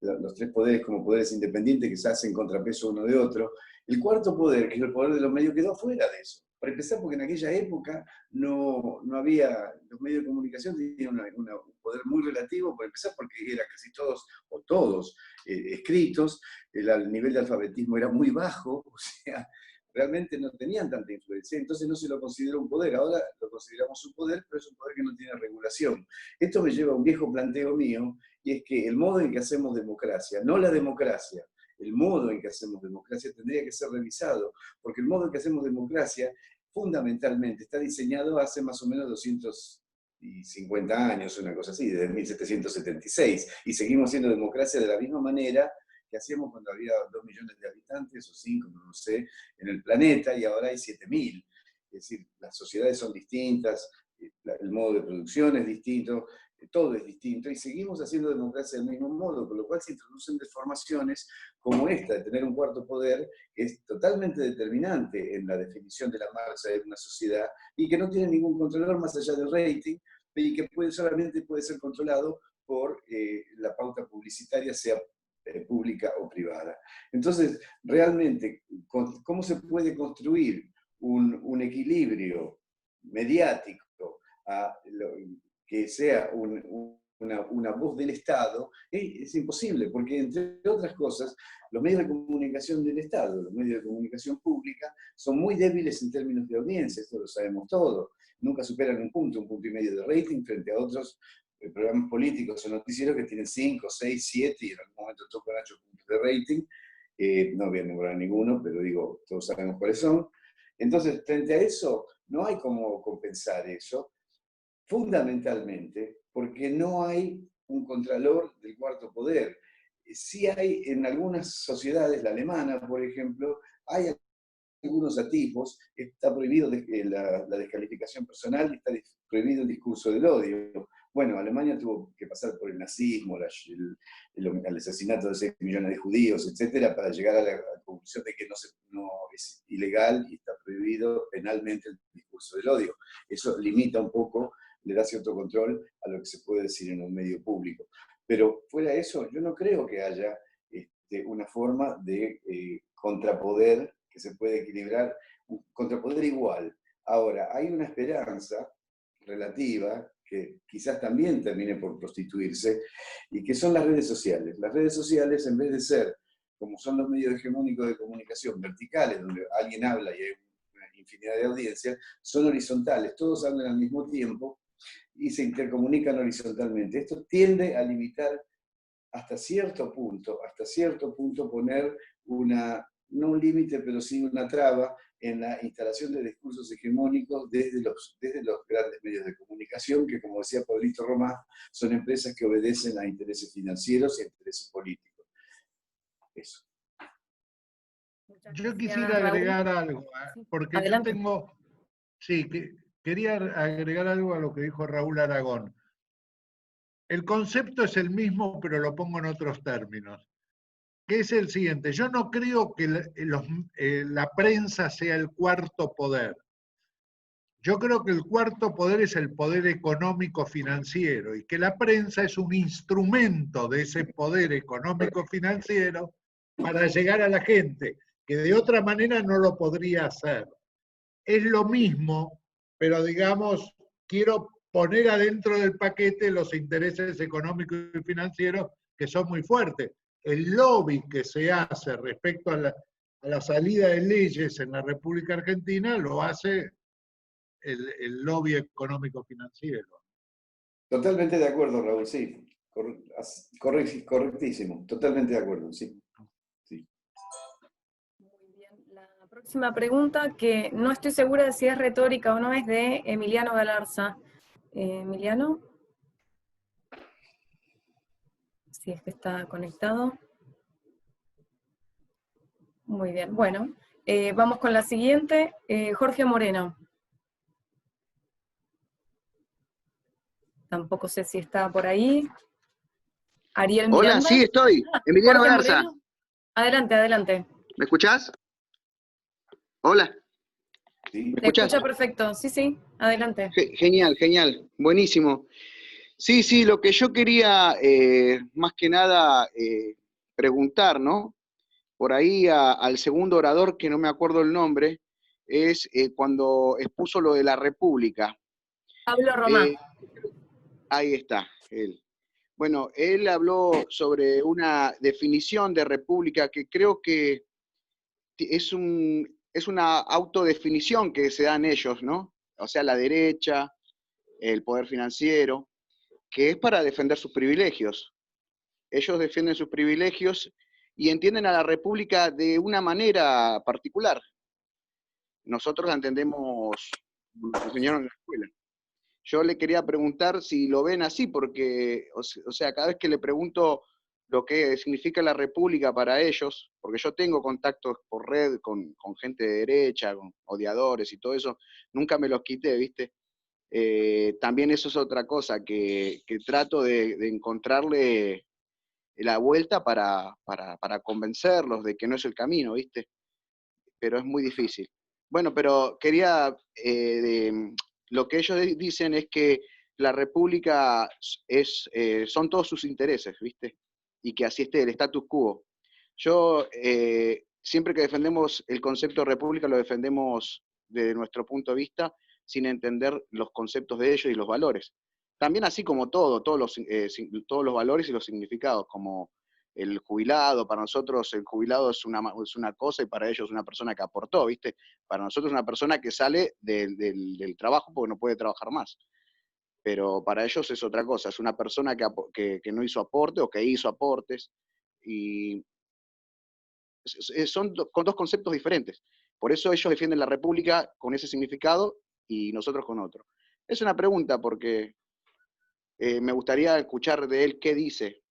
los tres poderes como poderes independientes que se hacen contrapeso uno de otro. El cuarto poder, que es el poder de los medios, quedó fuera de eso. Para empezar, porque en aquella época no había, los medios de comunicación tenían un poder muy relativo, por empezar porque eran casi todos, o todos, escritos, el nivel de alfabetismo era muy bajo, o sea, realmente no tenían tanta influencia, entonces no se lo consideró un poder. Ahora lo consideramos un poder, pero es un poder que no tiene regulación. Esto me lleva a un viejo planteo mío, y es que el modo en que hacemos democracia, no la democracia, el modo en que hacemos democracia tendría que ser revisado, porque el modo en que hacemos democracia fundamentalmente está diseñado hace más o menos 250 años, una cosa así, desde 1776, y seguimos siendo democracia de la misma manera que hacíamos cuando había 2 millones de habitantes, o 5, no sé, en el planeta, y ahora hay 7.000. Es decir, las sociedades son distintas, el modo de producción es distinto, todo es distinto, y seguimos haciendo democracia del mismo modo, con lo cual se introducen deformaciones como esta, de tener un cuarto poder, que es totalmente determinante en la definición de la marcha de una sociedad, y que no tiene ningún controlador más allá del rating, y que solamente puede ser controlado por la pauta publicitaria, sea pública o privada. Entonces, realmente, ¿cómo se puede construir un equilibrio mediático que sea una voz del Estado? Es imposible, porque entre otras cosas, los medios de comunicación del Estado, los medios de comunicación pública, son muy débiles en términos de audiencia, esto lo sabemos todos. nunca superan un punto y medio de rating frente a otros programas políticos o noticieros que tienen 5, 6, 7 y en algún momento tocan 8 puntos de rating. No voy a nombrar ninguno, pero digo, todos sabemos cuáles son. Entonces, frente a eso, no hay cómo compensar eso, fundamentalmente porque no hay un contralor del cuarto poder. Sí hay en algunas sociedades, la alemana, por ejemplo, hay algunos atisbos, está prohibido la descalificación personal y está prohibido el discurso del odio. Bueno, Alemania tuvo que pasar por el nazismo, el asesinato de 6 millones de judíos, etcétera, para llegar a la conclusión de que no es ilegal y está prohibido penalmente el discurso del odio. Eso limita un poco, le da cierto control a lo que se puede decir en un medio público. Pero fuera de eso, yo no creo que haya una forma de contrapoder que se puede equilibrar, un contrapoder igual. Ahora, hay una esperanza relativa que quizás también termine por prostituirse, y que son las redes sociales. Las redes sociales, en vez de ser, como son los medios hegemónicos de comunicación, verticales, donde alguien habla y hay una infinidad de audiencias, son horizontales, todos hablan al mismo tiempo y se intercomunican horizontalmente. Esto tiende a limitar hasta cierto punto poner no un límite, pero sí una traba en la instalación de discursos hegemónicos desde los grandes medios de comunicación, que, como decía Pablito Romá, son empresas que obedecen a intereses financieros y a intereses políticos. Eso. Yo quisiera agregar algo, porque Adelante. quería agregar algo a lo que dijo Raúl Aragón. El concepto es el mismo, pero lo pongo en otros términos, que es el siguiente. Yo no creo que la prensa sea el cuarto poder. Yo creo que el cuarto poder es el poder económico financiero y que la prensa es un instrumento de ese poder económico financiero para llegar a la gente, que de otra manera no lo podría hacer. Es lo mismo, pero digamos, quiero poner adentro del paquete los intereses económicos y financieros que son muy fuertes. El lobby que se hace respecto a la salida de leyes en la República Argentina lo hace el lobby económico-financiero. Totalmente de acuerdo, Raúl, sí. Correctísimo, totalmente de acuerdo, sí. Muy bien. La próxima pregunta, que no estoy segura de si es retórica o no, es de Emiliano Galarza. Emiliano, si es que está conectado. Muy bien, bueno, vamos con la siguiente. Jorge Moreno. Tampoco sé si está por ahí. Ariel Miranda. Hola, sí, estoy. Emiliano Jorge Galarza. Moreno. Adelante, adelante. ¿Me escuchás? Hola. Sí. ¿Me Te escuchás? escucha perfecto. Sí, sí, adelante. Genial, genial. Buenísimo. Sí, lo que yo quería, más que nada, preguntar, ¿no? Por ahí al segundo orador, que no me acuerdo el nombre, es cuando expuso lo de la República. Pablo Romá. Ahí está, él. Bueno, él habló sobre una definición de república que creo que es una autodefinición que se dan ellos, ¿no? O sea, la derecha, el poder financiero, que es para defender sus privilegios. Ellos defienden sus privilegios y entienden a la república de una manera particular. Nosotros la entendemos, nos enseñaron en la escuela. Yo le quería preguntar si lo ven así, porque, o sea, cada vez que le pregunto lo que significa la república para ellos, porque yo tengo contactos por red con gente de derecha, con odiadores y todo eso, nunca me los quité, ¿viste? También eso es otra cosa, que trato de encontrarle la vuelta para convencerlos de que no es el camino, ¿viste? Pero es muy difícil. Bueno, pero quería, lo que ellos dicen es que la república son todos sus intereses, ¿viste? Y que así esté, el status quo. Yo, siempre que defendemos el concepto de república, lo defendemos desde nuestro punto de vista, sin entender los conceptos de ellos y los valores. También así como todos los valores y los significados, como el jubilado, para nosotros el jubilado es una cosa y para ellos una persona que aportó, ¿viste? Para nosotros es una persona que sale del trabajo porque no puede trabajar más. Pero para ellos es otra cosa, es una persona que no hizo aporte o que hizo aportes, y son dos conceptos diferentes. Por eso ellos defienden la República con ese significado y nosotros con otro. Es una pregunta porque me gustaría escuchar de él qué dice.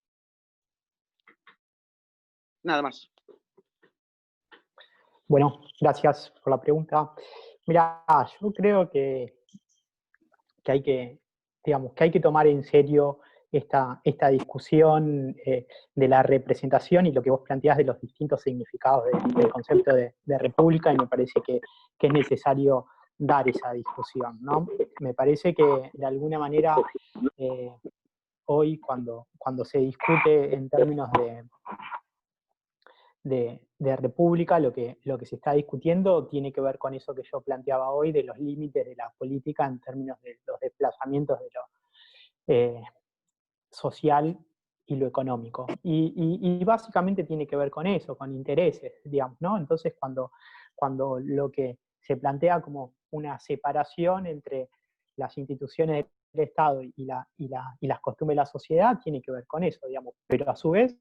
Nada más. Bueno, gracias por la pregunta. Mira, yo creo que hay que, digamos, que hay que tomar en serio esta discusión de la representación y lo que vos planteás de los distintos significados del concepto de república, y me parece que es necesario dar esa discusión, ¿no? Me parece que de alguna manera hoy cuando se discute en términos de república, lo que se está discutiendo tiene que ver con eso que yo planteaba hoy, de los límites de la política en términos de los desplazamientos de lo social y lo económico. Y básicamente tiene que ver con eso, con intereses, digamos, ¿no? Entonces, cuando lo que se plantea como una separación entre las instituciones del Estado y las costumbres de la sociedad, tiene que ver con eso, digamos, pero a su vez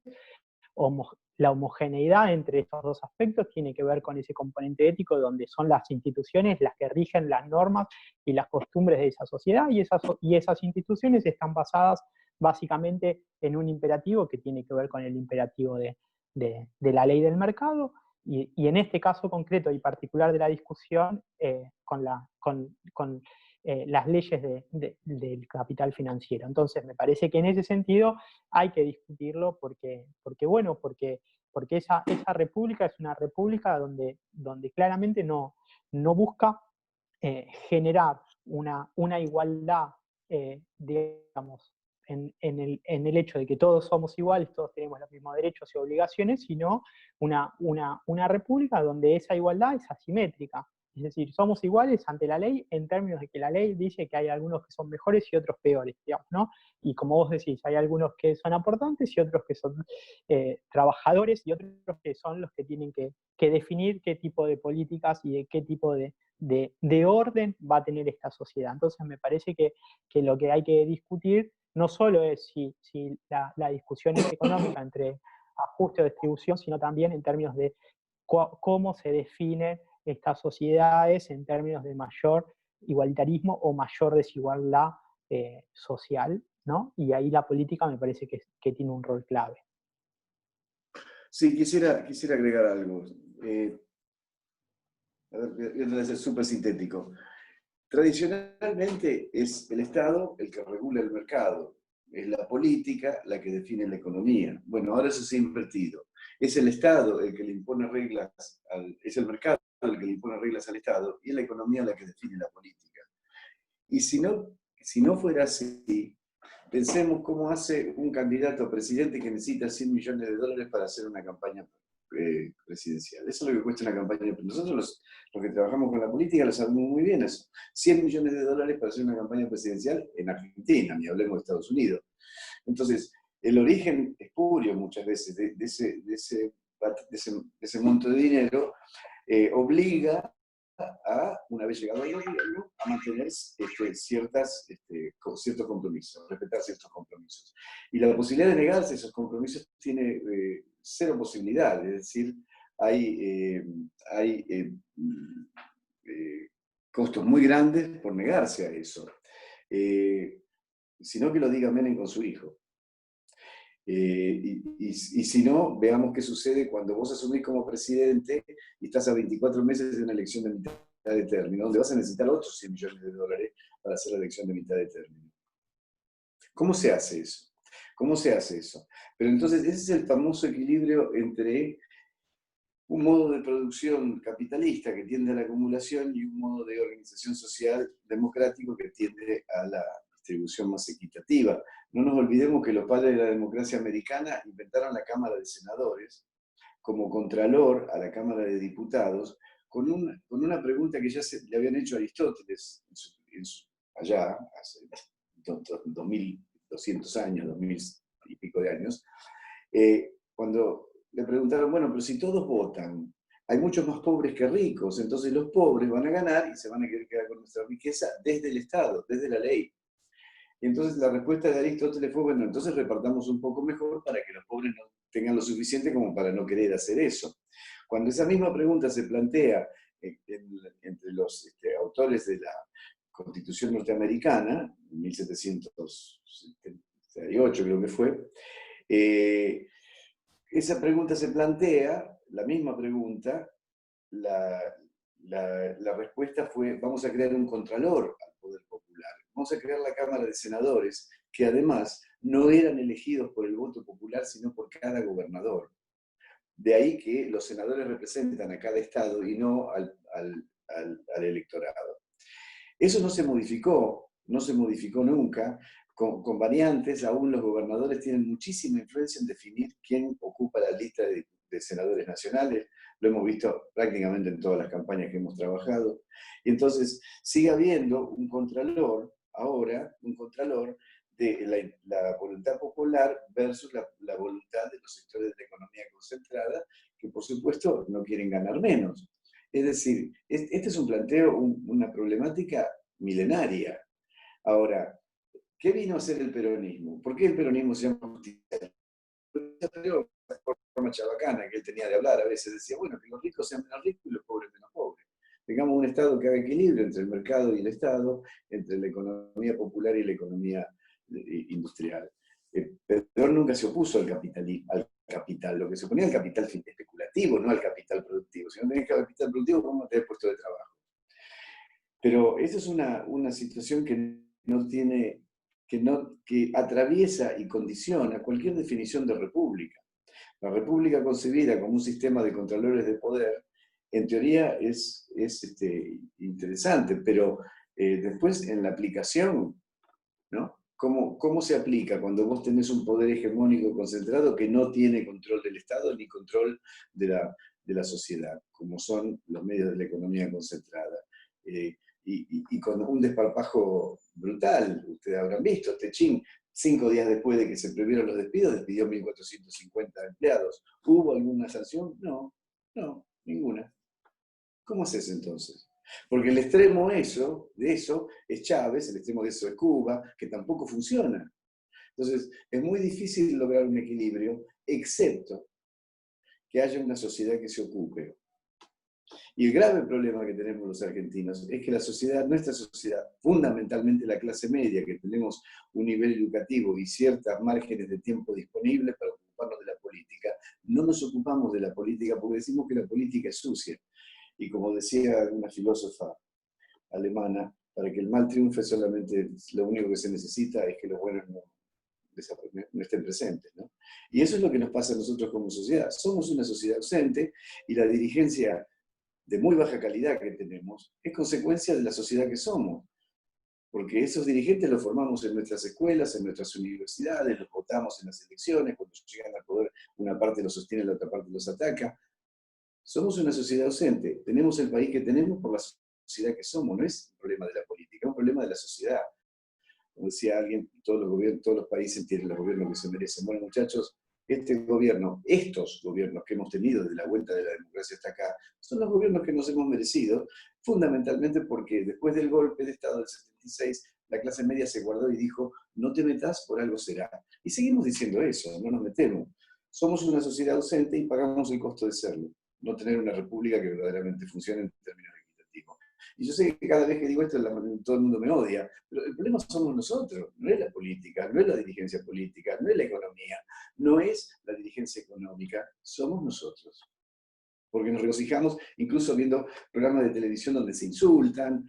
la homogeneidad entre estos dos aspectos tiene que ver con ese componente ético donde son las instituciones las que rigen las normas y las costumbres de esa sociedad, y esas instituciones están basadas básicamente en un imperativo que tiene que ver con el imperativo de la ley del mercado, y en este caso concreto y particular de la discusión, con las leyes del capital financiero. Entonces, me parece que en ese sentido hay que discutirlo porque esa república es una república donde claramente no busca generar una igualdad, digamos, en el hecho de que todos somos iguales, todos tenemos los mismos derechos y obligaciones, sino una república donde esa igualdad es asimétrica. Es decir, somos iguales ante la ley en términos de que la ley dice que hay algunos que son mejores y otros peores, digamos, ¿no? Y como vos decís, hay algunos que son aportantes y otros que son trabajadores, y otros que son los que tienen que definir qué tipo de políticas y de qué tipo de orden va a tener esta sociedad. Entonces me parece que lo que hay que discutir no solo es si la discusión es económica entre ajuste o distribución, sino también en términos de cómo se definen estas sociedades en términos de mayor igualitarismo o mayor desigualdad social, ¿no? Y ahí la política me parece que tiene un rol clave. Sí, quisiera agregar algo. A ver, voy a ser súper sintético. Tradicionalmente es el Estado el que regula el mercado, es la política la que define la economía. Bueno, ahora eso se ha invertido. Es el Estado el que le impone reglas, es el mercado el que le impone reglas al Estado, y es la economía la que define la política. Y si no fuera así, pensemos cómo hace un candidato a presidente que necesita $100 millones para hacer una campaña presidencial. Eso es lo que cuesta una campaña. Nosotros los que trabajamos con la política lo sabemos muy bien eso. $100 millones para hacer una campaña presidencial en Argentina, ni hablemos de Estados Unidos. Entonces, el origen espurio muchas veces de ese monto de dinero obliga a, una vez llegado al gobierno, a mantener ciertos compromisos, respetar ciertos compromisos. Y la posibilidad de negarse a esos compromisos tiene cero posibilidad, es decir, hay costos muy grandes por negarse a eso. Sino que lo diga Menem con su hijo. Y si no, veamos qué sucede cuando vos asumís como presidente y estás a 24 meses de una elección de mitad de término, donde vas a necesitar otros $100 millones para hacer la elección de mitad de término. ¿Cómo se hace eso? ¿Cómo se hace eso? Pero entonces ese es el famoso equilibrio entre un modo de producción capitalista que tiende a la acumulación y un modo de organización social democrático que tiende a la distribución más equitativa. No nos olvidemos que los padres de la democracia americana inventaron la Cámara de Senadores como contralor a la Cámara de Diputados con una pregunta que ya le habían hecho a Aristóteles allá, hace 2200 años, 2000 y pico de años, cuando le preguntaron, bueno, pero si todos votan, hay muchos más pobres que ricos, entonces los pobres van a ganar y se van a querer quedar con nuestra riqueza desde el Estado, desde la ley. Y entonces la respuesta de Aristóteles fue, bueno, entonces repartamos un poco mejor para que los pobres no tengan lo suficiente como para no querer hacer eso. Cuando esa misma pregunta se plantea entre los autores de la Constitución norteamericana, en 1778 creo que fue, esa pregunta se plantea, la misma pregunta, la respuesta fue, vamos a crear un contralor al poder popular, vamos a crear la Cámara de Senadores, que además no eran elegidos por el voto popular, sino por cada gobernador. De ahí que los senadores representan a cada estado y no al electorado. Eso no se modificó nunca. Con variantes, aún los gobernadores tienen muchísima influencia en definir quién ocupa la lista de senadores nacionales. Lo hemos visto prácticamente en todas las campañas que hemos trabajado. Y entonces sigue habiendo un contralor, ahora, un contralor de la voluntad popular versus la voluntad de los sectores de la economía concentrada, que por supuesto no quieren ganar menos. Es decir, este es un planteo, una problemática milenaria. Ahora, ¿qué vino a ser el peronismo? ¿Por qué el peronismo se llama justicia? La forma chabacana que él tenía de hablar, a veces decía, bueno, que los ricos sean menos ricos y los pobres menos pobres. Tengamos un Estado que haga equilibrio entre el mercado y el Estado, entre la economía popular y la economía industrial. Perón nunca se opuso al capital, lo que se oponía al capital especulativo, no al capital productivo. Si no tenés capital productivo, ¿cómo tenés puesto de trabajo? Pero esa es una situación que atraviesa y condiciona cualquier definición de república. La república concebida como un sistema de contralores de poder, en teoría es interesante, pero después en la aplicación, ¿no? ¿Cómo se aplica cuando vos tenés un poder hegemónico concentrado que no tiene control del Estado ni control de la sociedad, como son los medios de la economía concentrada? Y con un desparpajo brutal, ustedes habrán visto, Techín, 5 días después de que se prohibieron los despidos, despidió 1.450 empleados. ¿Hubo alguna sanción? No, ninguna. ¿Cómo haces entonces? Porque el extremo de eso es Chávez, el extremo de eso es Cuba, que tampoco funciona. Entonces, es muy difícil lograr un equilibrio, excepto que haya una sociedad que se ocupe. Y el grave problema que tenemos los argentinos es que nuestra sociedad, fundamentalmente la clase media, que tenemos un nivel educativo y ciertos márgenes de tiempo disponibles para ocuparnos de la política, no nos ocupamos de la política porque decimos que la política es sucia. Y como decía una filósofa alemana, para que el mal triunfe solamente lo único que se necesita es que los buenos no estén presentes, ¿no? Y eso es lo que nos pasa a nosotros como sociedad. Somos una sociedad ausente y la dirigencia de muy baja calidad que tenemos es consecuencia de la sociedad que somos. Porque esos dirigentes los formamos en nuestras escuelas, en nuestras universidades, los votamos en las elecciones, cuando llegan al poder una parte los sostiene, la otra parte los ataca. Somos una sociedad ausente, tenemos el país que tenemos por la sociedad que somos, no es un problema de la política, es un problema de la sociedad. Como decía alguien, todos los países tienen los gobiernos que se merecen. Bueno, muchachos, estos gobiernos que hemos tenido desde la vuelta de la democracia hasta acá, son los gobiernos que nos hemos merecido, fundamentalmente porque después del golpe de Estado del 76, la clase media se guardó y dijo, no te metas, por algo será. Y seguimos diciendo eso, no nos metemos. Somos una sociedad ausente y pagamos el costo de serlo. No tener una república que verdaderamente funcione en términos equitativos. Y yo sé que cada vez que digo esto todo el mundo me odia, pero el problema somos nosotros, no es la política, no es la dirigencia política, no es la economía, no es la dirigencia económica, somos nosotros. Porque nos regocijamos incluso viendo programas de televisión donde se insultan,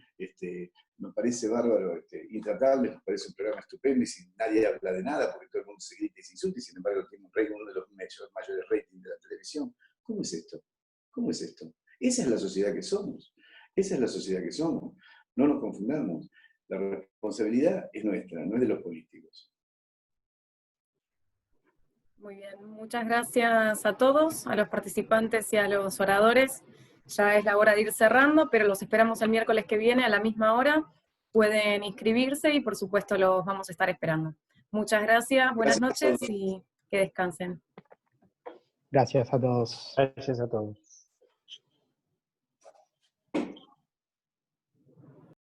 nos parece bárbaro, Intratable, nos parece un programa estupendo y si nadie habla de nada porque todo el mundo se grita y se insulta y sin embargo tiene uno de los mayores ratings de la televisión. ¿Cómo es esto? ¿Cómo es esto? Esa es la sociedad que somos. Esa es la sociedad que somos. No nos confundamos. La responsabilidad es nuestra, no es de los políticos. Muy bien, muchas gracias a todos, a los participantes y a los oradores. Ya es la hora de ir cerrando, pero los esperamos el miércoles que viene a la misma hora. Pueden inscribirse y por supuesto los vamos a estar esperando. Muchas gracias, buenas noches y que descansen. Gracias a todos. Gracias a todos.